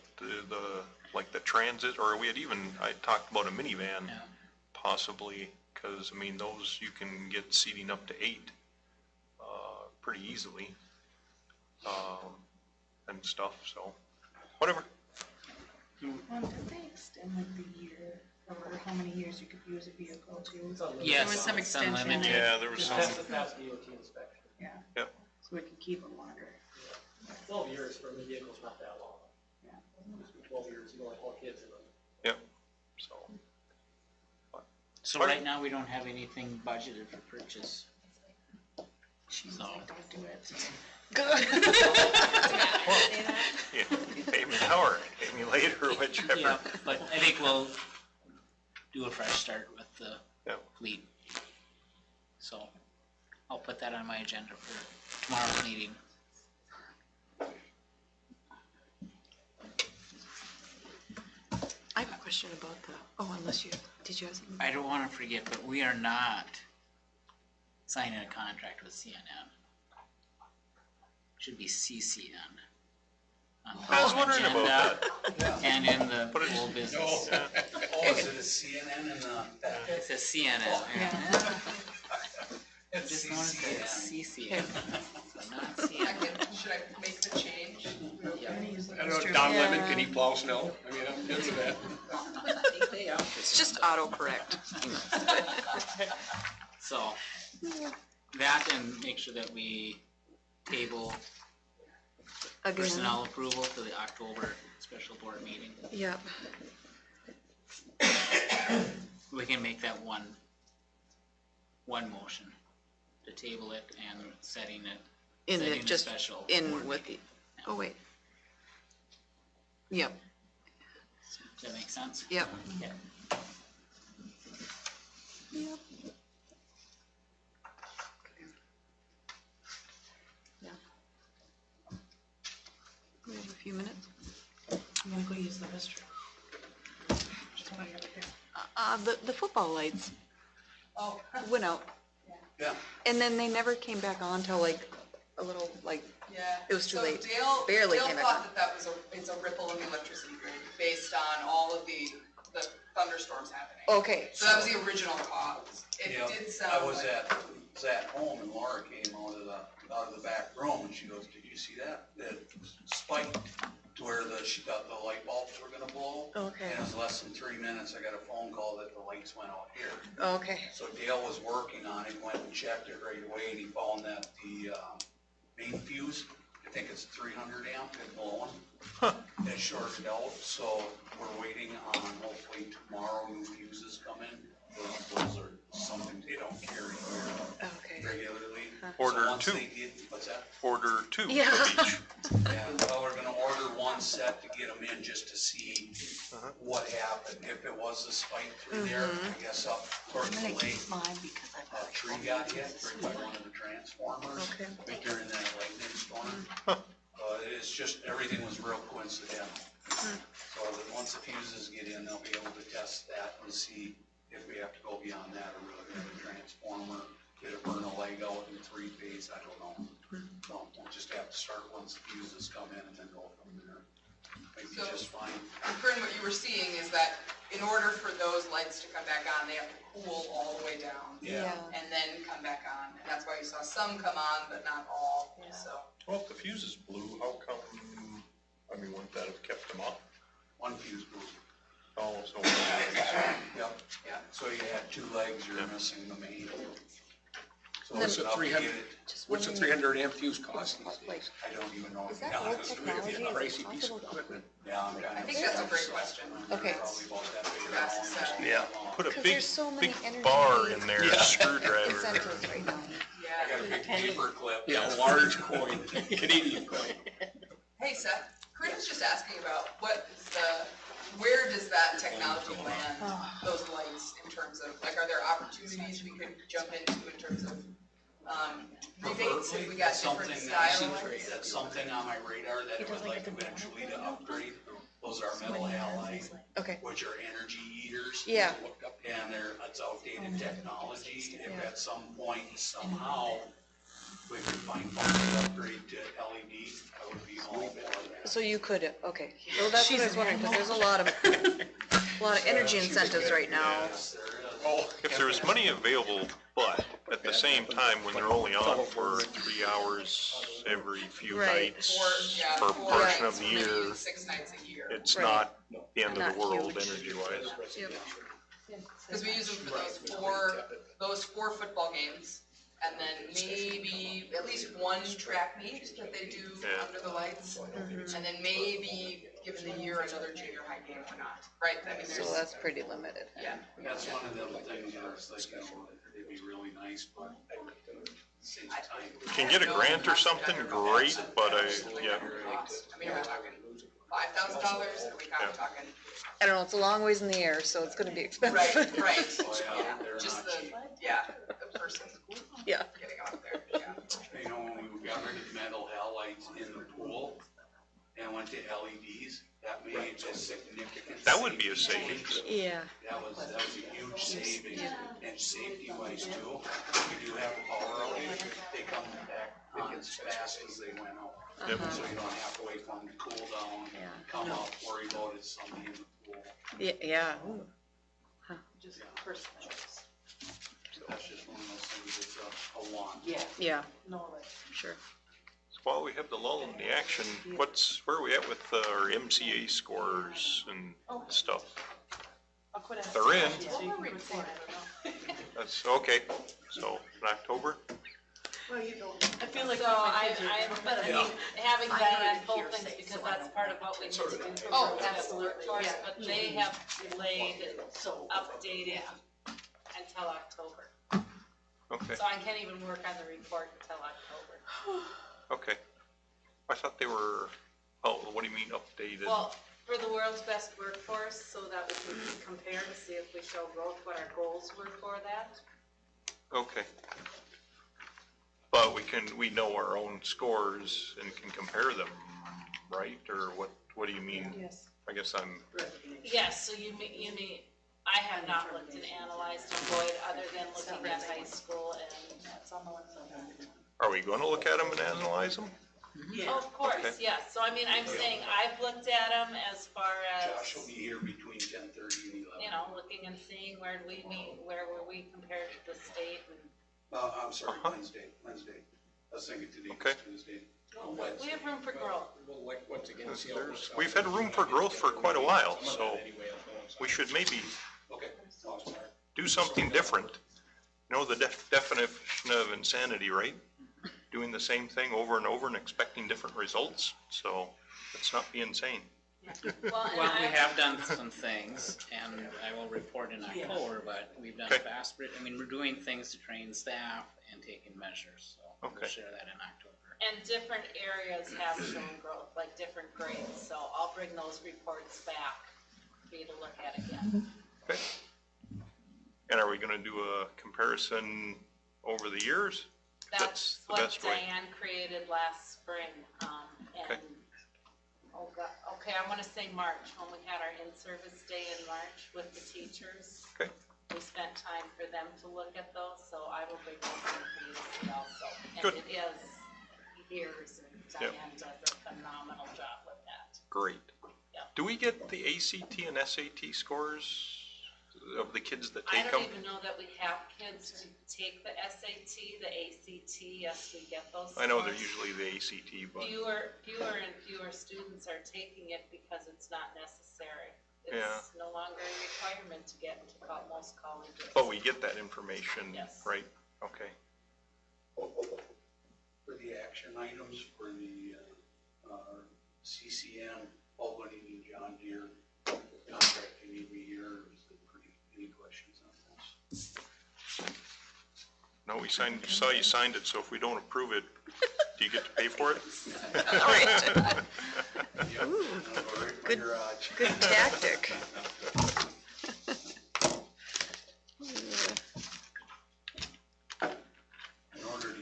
like the transit, or I talked about a minivan Yeah. possibly, cause I mean, those you can get seating up to 8, pretty easily. And stuff, so, whatever. Did they extend like the year, or how many years you could use a vehicle to? Yes, There was some it's extension. unlimited. Yeah, there was Just some, has to pass DOT inspection. Yeah. Yep. So we could keep them longer. 12 years for a new vehicle's not that long. Yeah. It's been 12 years, you don't have all kids in them. yep, so. So right now, we don't have anything budgeted for purchase. She's So- like, don't do it. Yeah, pay me now or pay me later, whichever. Yeah, but I think we'll do a fresh start with the Yep. fleet. So I'll put that on my agenda for tomorrow's meeting. I have a question about unless did you have something? I don't want to forget, but we are not signing a contract with CNN. Should be CCN. on the I was wondering about agenda And in the But it's- whole business. Oh, is it a CNN and It says CNN. Yeah. Just want to say it's CCN. So not CNN. Should I make the change? I don't know, Don Lemon, can he plow snow? I mean, I'm good with that. It's just autocorrect. So, that and make sure that we table Again. personnel approval for the October special board meeting. Yep. We can make that one motion to table it and setting the Just special in board with the, meeting. oh wait. Yep, Does that make sense? yep. Yeah. Yep. Yeah. We have a few minutes. I'm gonna go use the restroom. Just want to get here. The football lights Oh. went out. Yeah. And then they never came back on till like a little, like, Yeah. It was too late. Dale Barely came back thought that was it's a ripple in the electricity grid based on all of the thunderstorms happening. okay. So that was the original cause. It Yeah, did sound I was like. at home and Laura came out of the back room and she goes, did you see that? It spiked to where she thought the light bulbs were gonna blow. Okay. And it was less than 3 minutes, I got a phone call that the lights went out here. Okay. So Dale was working on it, went and checked it right away, and he found that the main fuse, I think it's 300 amp, had blown. It shorted out, so we're waiting on hopefully tomorrow new fuses come in. Those are something they don't carry here Okay. regularly. Order So once two. they did, what's that? Order 2 Yeah. of each. Yeah, well, we're gonna order one set to get them in just to see what happened. If it was a spike through there, I guess up towards the lake. Mine because I've A tree got hit right by one of the transformers. Okay. Right during that lightning storm. It's just, everything was real coincidental. So that once the fuses get in, they'll be able to test that and see if we have to go beyond that or really have a transformer. Did it burn a leg out in 3-phase? I don't know. So we'll just have to start once the fuses come in and then go from there. Maybe So- just fine. And Corinne, what you were seeing is that in order for those lights to come back on, they have to cool all the way down Yeah. and then come back on. And that's why you saw some come on, but not all, so. Well, if the fuses blew, how come, I mean, wouldn't that have kept them up? One fuse blew. Oh, so. Yep. Yeah. So you had 2 legs, you're missing the main. So What's it's the up to 300 get it. What's a 300 amp fuse cost these Like, days? I don't even know. is to be that old honest with you. technology? Is it Pricey piece of possible? equipment. Yeah, I'm kind I of. think that's a great question. Okay. Probably about that big That's around. set. Yeah, put a 'Cause big, there's so many big energy bar in there, Yeah. screwdriver. incentives right now. I got a big paper clip. Yeah, a large coin, Canadian coin. Hey Seth, Corinne was just asking about where does that technology land those lights in terms of, like, are there opportunities we could jump into in terms of rebates if we got That's different something that style I- lights. That's something on my radar that I would like eventually to upgrade. Those are metal halide, Okay, which are energy eaters. yeah, And it's outdated technology. If at some point somehow we could find funds to upgrade to LED, I would be all for that. so you could, okay. Well, that's what I was wondering, because there's a lot of energy incentives right now. Yes, there is. Oh, if there's money available, but at the same time, when they're only on for 3 hours every few Right. nights Yeah, for a four portion nights, of the year, maybe 6 nights a year. it's Right. not the end of Not the world huge. energy-wise. Yep. Because we use them for those four football games, and then maybe at least one track meet that they do Yeah. under the lights. And then maybe, given the year, another junior high game or not, right? I mean, So there's, that's pretty limited. yeah. That's one of them things where it's like, it'd be really nice, but at the same time. Can get a grant or something, great, but yeah. I mean, are we talking $5,000? Are we talking? I don't know, it's a long ways in the air, so it's gonna be expensive. Right, Oh, yeah, yeah, they're just not the, cheap. yeah, the person Yeah. getting out there, yeah. You know, when we got rid of metal halides in the pool and went to LEDs, that made a significant. That would be a savings. Yeah, That was a huge savings, and safety wise too. If you do have a power outage, they come back on as fast as they went out. Uh-huh. So you don't have to wait for them to cool down, Yeah. come up, worry about it, somebody in the pool. yeah. Ooh. Just personal choice. So that's just one of those things, it's a want. Yeah, Yeah, no, like, sure. So while we have the lull in the action, where are we at with our MCA scores and stuff? I'll quit asking. They're in. So you can report, I don't know. That's, okay, so in October? Well, you don't. I feel like. So But I mean, having been on both things, because that's part of what we need to do for Oh, the absolutely, workforce, yeah. but they have delayed So. updating until October. Okay, So I can't even work on the report until October. okay. I thought they were, oh, what do you mean updated? Well, for the world's best workforce, so that we can compare to see if we show growth, what our goals were for that. Okay. But we know our own scores and can compare them, right? Or what do you mean? Yes. I guess I'm, Yes, so you mean, I have not looked and analyzed Boyd other than looking at high school and. That's on the website. are we gonna look at them and analyze them? Yeah. Oh, of course, Okay. yes, so I mean, I'm saying I've looked at them as far Josh will as, be here between 10:30 and 11. you know, looking and seeing where we meet, where were we compared to the state and. I'm sorry, Uh-huh. Wednesday. I was thinking today Okay. was Tuesday. We have room for growth. We've had room for growth for quite a while, so we should maybe Okay. Oh, sorry. do something different. You know the definition of insanity, right? Doing the same thing over and over and expecting different results, so let's not be insane. Well, and Well, we I, have done some things, and I will report in October, but we've done Okay. I mean, we're doing things to train staff and taking measures, so we'll Okay. share that in October. and different areas have shown growth, like different grades, so I'll bring those reports back for you to look at again. Okay. And are we gonna do a comparison over the years? That's the what best way. Diane created last spring, Okay. and, oh God, okay, I'm gonna say March, when we had our in-service day in March with the teachers. Okay. We spent time for them to look at those, so I will bring those in for you to see also. Good. And it is years, and Yep. Diane does a phenomenal job with that. Great. Yep. Do we get the ACT and SAT scores of the kids that I take don't them? even know that we have kids to take the SAT, the ACT, yes, we get those. I know they're scores. usually the ACT, but Fewer and fewer students are taking it because it's not necessary. Yeah. It's no longer a requirement to get into most colleges. we get that information, Yes. right? Okay. For the action items for the CCM, Albany and John Deere contract, you need me here, is there any questions on those? No, saw you signed it, so if we don't approve it, do you get to pay for it? Right. Yep. Ooh, And I'll go right in my good- garage. good tactic. In order to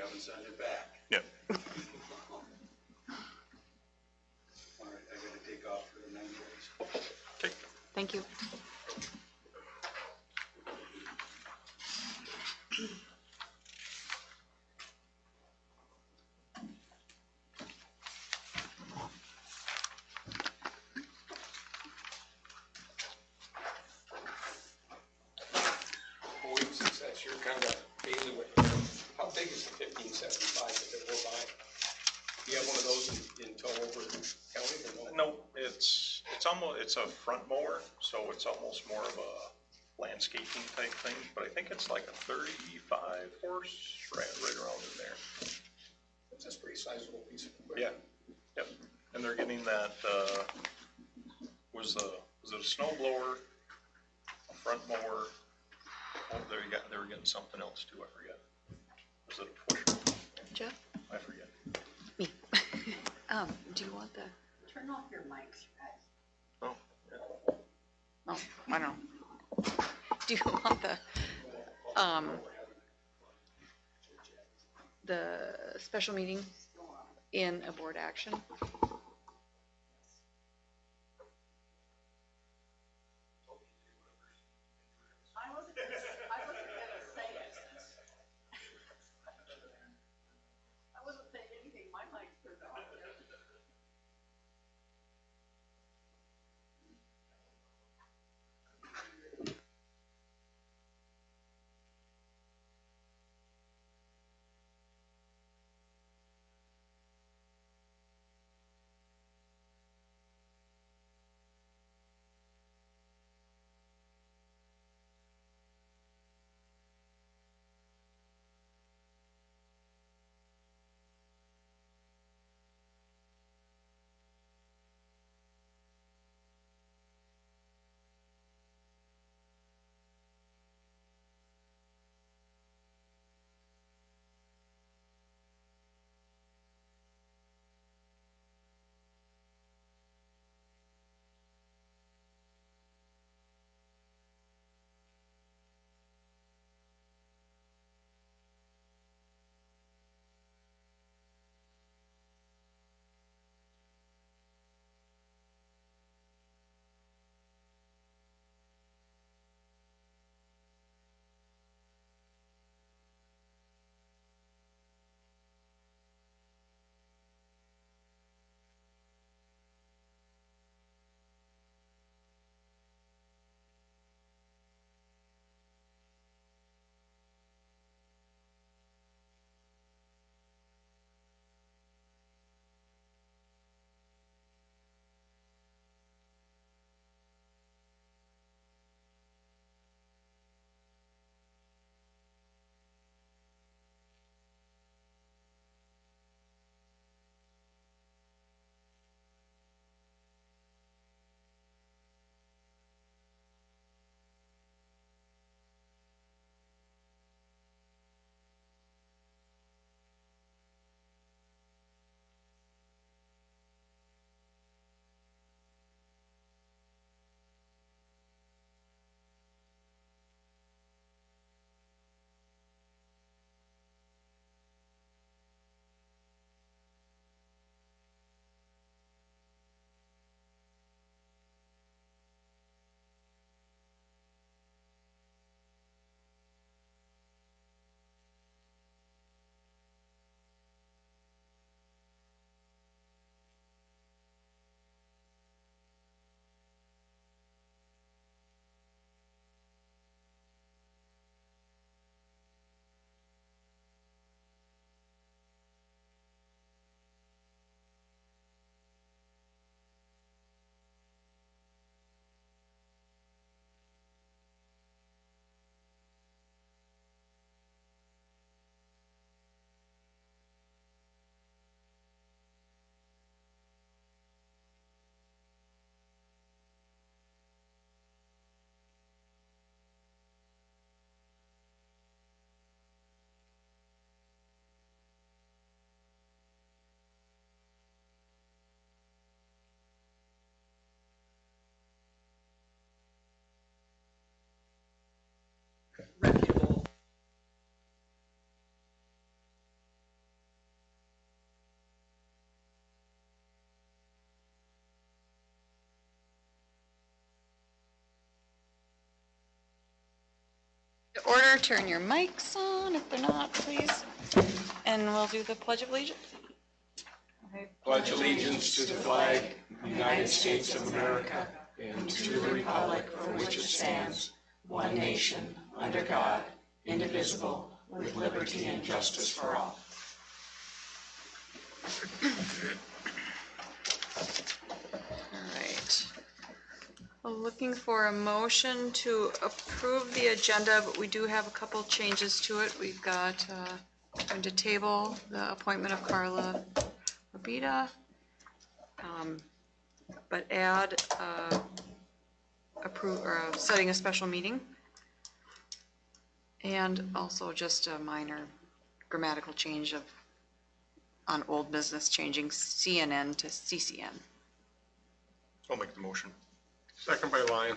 haven't sent it back. Yep. All right, I gotta take off for the 90 days. Okay. Thank you. Boyd, since that's your kind of bailiwick, how big is the 1575 that they will buy? Do you have one of those in tow over the county or no? No, it's almost, it's a front mower, so it's almost more of a landscaping type thing, but I think it's like a 35 horse, right around in there. It's a pretty sizable piece of equipment. Yeah, yep, and they're getting that, was it a snow blower, a front mower? Oh, they were getting something else too, I forget. Was it a pusher? Jeff? I forget. Me. Do you want the, Turn off your mics, guys. Oh, yeah. oh, I don't know. Do you want the special meeting in a board action? I wasn't gonna say it. I wasn't saying anything, my mic's turned off. order, turn your mics on if they're not, please. And we'll do the Pledge of Allegiance. Pledge allegiance to the flag, United States of America, and to the republic for which it stands, one nation, under God, indivisible, with liberty and justice for all. All right. Looking for a motion to approve the agenda, but we do have a couple changes to it. We've got, going to table the appointment of Carla Rabita, but add, approve, or setting a special meeting. And also just a minor grammatical change of, on old business, changing CNN to CCN. I'll make the motion. Second by Lyon.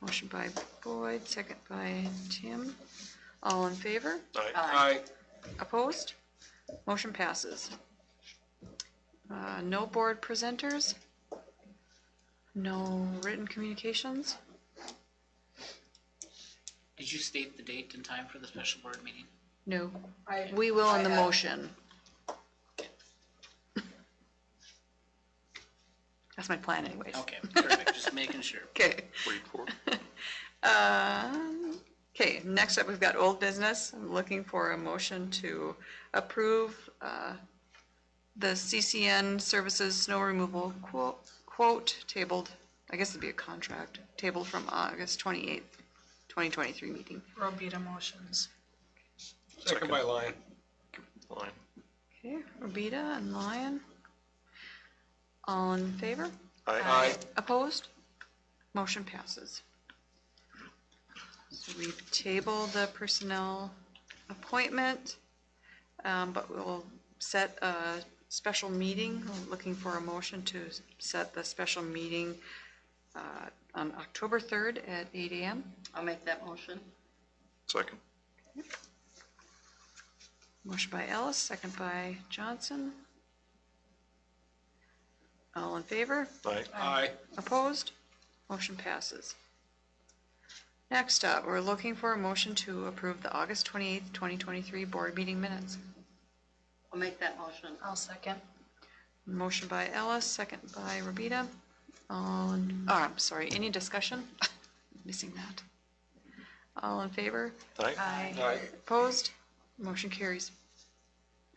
Motion by Boyd, second by Tim. All in favor? Aye. Opposed? Motion passes. No board presenters? No written communications? Did you state the date and time for the special board meeting? No. We will in the motion. That's my plan anyways. Okay, perfect, just making sure. Okay. Report. Okay, next up, we've got old business. I'm looking for a motion to approve the CCN services snow removal quote tabled, I guess it'd be a contract, tabled from August 28th, 2023 meeting. Robita motions. Second by Lyon. Line. Okay, Robita and Lyon. All in favor? Aye. Opposed? Motion passes. So we've tabled the personnel appointment, but we'll set a special meeting. We're looking for a motion to set the special meeting on October 3rd at 8 a.m. I'll make that motion. Second. Motion by Ellis, second by Johnson. All in favor? Aye. Opposed? Motion passes. Next up, we're looking for a motion to approve the August 28th, 2023 board meeting minutes. I'll make that motion. I'll second. Motion by Ellis, second by Robita. I'm sorry, any discussion? Missing that. All in favor? Aye. Opposed? Motion carries.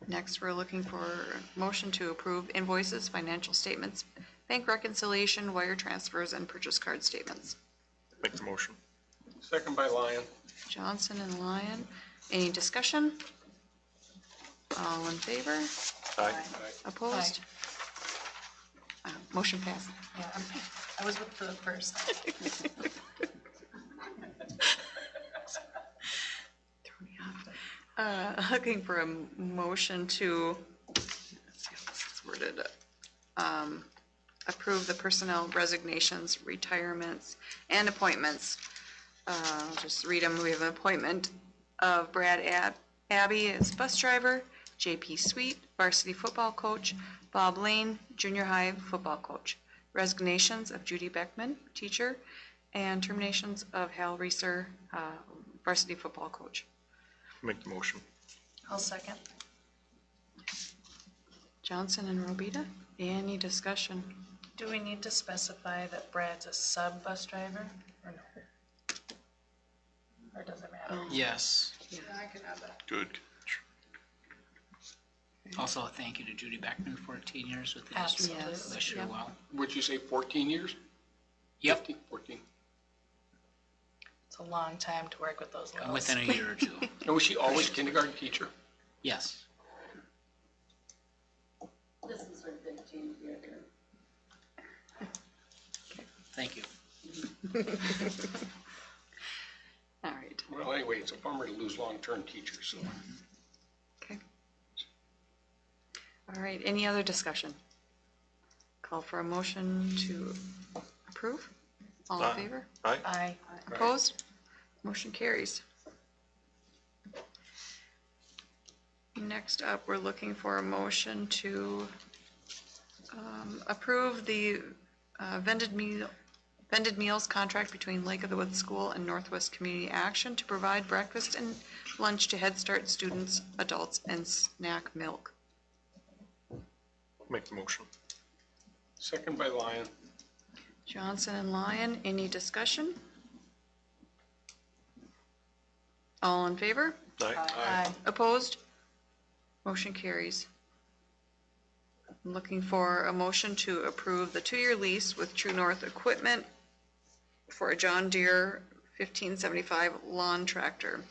Next, we're looking for a motion to approve invoices, financial statements, bank reconciliation, wire transfers, and purchase card statements. Make the motion. Second by Lyon. Johnson and Lyon. Any discussion? All in favor? Aye. Opposed? Motion passes. Yeah, I was with the first. Throw me off. Looking for a motion to, let's see how this is worded, approve the personnel resignations, retirements, and appointments. I'll just read them. We have an appointment of Brad Abbey as bus driver, JP Sweet, varsity football coach, Bob Lane, junior high football coach. Resignations of Judy Beckman, teacher, and terminations of Hal Reeser, varsity football coach. Make the motion. I'll second. Johnson and Robita, any discussion? Do we need to specify that Brad's a sub bus driver or no? Or does it matter? Yes. I can add that. Good. Also, a thank you to Judy Beckman, 14 years with the district. Absolutely. Wish her Yep. well. Would you say 14 years? Yep, 14. It's a long time to work with those littles. within a year or two. And was she always kindergarten teacher? Yes. This is her 15th year here. Thank you. All right. Well, anyway, it's a bummer to lose long-term teachers, so. Okay. All right, any other discussion? Call for a motion to approve? All in Aye. favor? Aye. Aye. Opposed? Motion carries. Next up, we're looking for a motion to approve the vended vended meals contract between Lake of the Woods School and Northwest Community Action to provide breakfast and lunch to Head Start students, adults, and snack milk. Make the motion. Second by Lyon. Johnson and Lyon, any discussion? All in favor? Aye. Opposed? Motion carries. I'm looking for a motion to approve the 2-year lease with True North Equipment for a John Deere 1575 lawn tractor.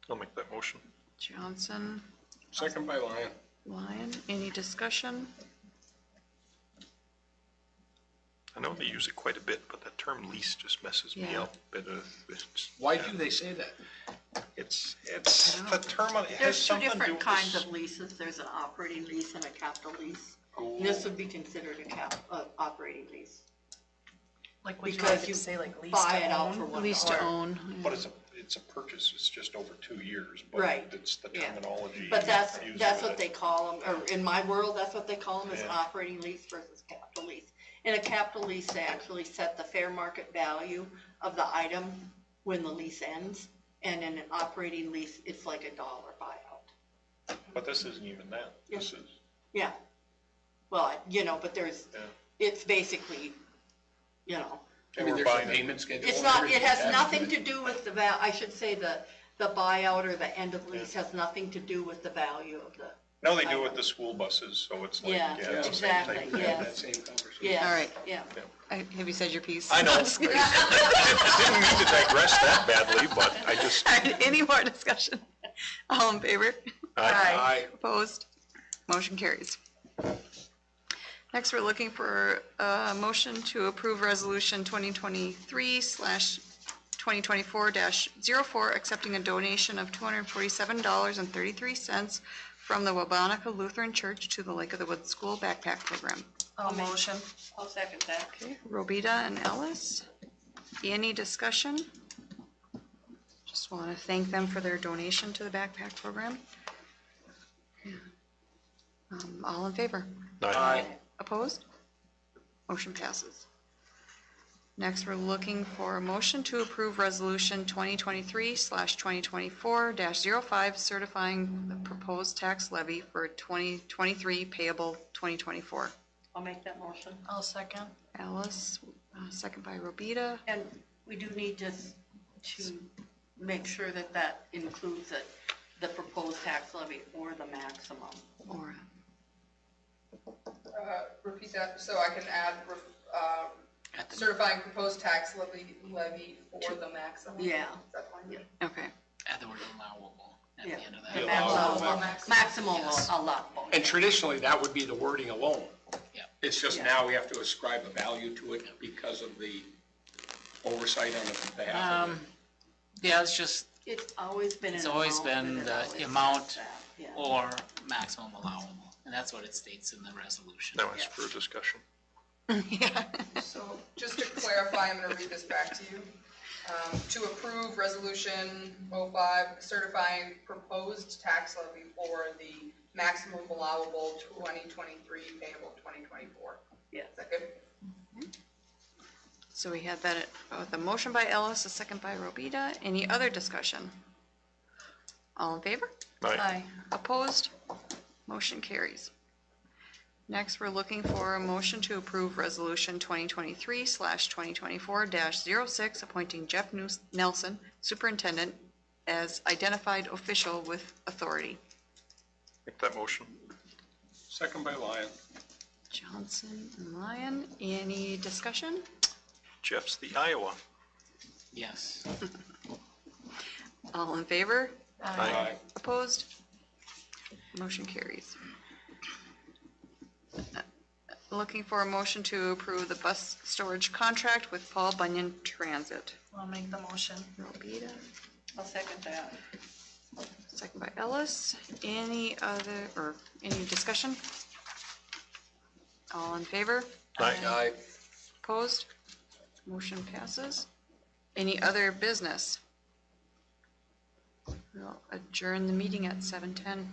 I'll make that motion. Johnson, Second by Lyon. Lyon, any discussion? I know they use it quite a bit, but that term lease just messes me Yeah. up. Why do they say that? It's the term, it has There's two something to do different with kinds this. of leases. There's an operating lease and a capital lease. Oh. This would be considered a operating lease. Like, would you Because like you to say like lease buy to it out for own? one Lease to dollar. own. But it's a purchase, it's just over 2 years, but Right. it's the Yeah. terminology. But that's used what with they it. call them, or in my world, that's what they call them, is an Yeah. operating lease versus capital lease. In a capital lease, they actually set the fair market value of the item when the lease ends. And in an operating lease, it's like $1 buyout. But this isn't even that. This is, Yeah. Well, but there's, yeah. it's basically, I And mean, we're there's a buying it. payment schedule. it's and not, everything it has attached nothing it. to do with the I should say the buyout or the end of the lease has nothing to do with the value of the, No, they do with the school buses, so it's like, Yeah, yeah, it's the same exactly, type of yeah. thing. That same conversation. yeah. All right. Yeah. Have you said your piece? I know. I didn't mean to digress that badly, but I just. All right, any more discussion? All in favor? Aye. Opposed? Motion carries. Next, we're looking for a motion to approve Resolution 2023/2024-04, accepting a donation of $247.33 from the Wabanaka Lutheran Church to the Lake of the Woods School Backpack Program. I'll motion. I'll second that. Okay, Robita and Ellis, any discussion? Just want to thank them for their donation to the backpack program. Yeah. All in favor? Aye. Opposed? Motion passes. Next, we're looking for a motion to approve Resolution 2023/2024-05, certifying the proposed tax levy for 2023 payable 2024. I'll make that motion. I'll second. Alice, second by Robita. And we do need just to make sure that that includes the proposed tax levy or the maximum. Or Repeat that, so I can add, certifying proposed tax levy for the maximum? Yeah. Is that fine? Yeah. okay. Add the word allowable at the Yeah. end of The that. maximum Yes. allowable. And traditionally, that would be the wording alone. Yeah. It's just Yeah. now we have to ascribe a value to it because of the oversight on the behalf of it. Yeah, it's just, It's always been an It's always amount, and been it the always amount says that, yeah. or maximum allowable, and that's what it states in the resolution. That was for discussion. Yeah. So just to clarify, I'm gonna read this back to you. To approve resolution 05, certifying proposed tax levy for the maximum allowable 2023 payable 2024. Yeah. Is that good? So we had that with a motion by Ellis, a second by Robita. Any other discussion? All in favor? Aye. Opposed? Motion carries. Next, we're looking for a motion to approve Resolution 2023/2024-06, appointing Jeff Nelson, Superintendent, as identified official with authority. Make that motion. Second by Lyon. Johnson and Lyon, any discussion? Jeff's the Iowa. Yes. All in favor? Aye. Opposed? Motion carries. Looking for a motion to approve the bus storage contract with Paul Bunyan Transit. I'll make the motion. Robita, I'll second that. second by Ellis. Any discussion? All in favor? Aye. Opposed? Motion passes. Any other business? We'll adjourn the meeting at 7:10.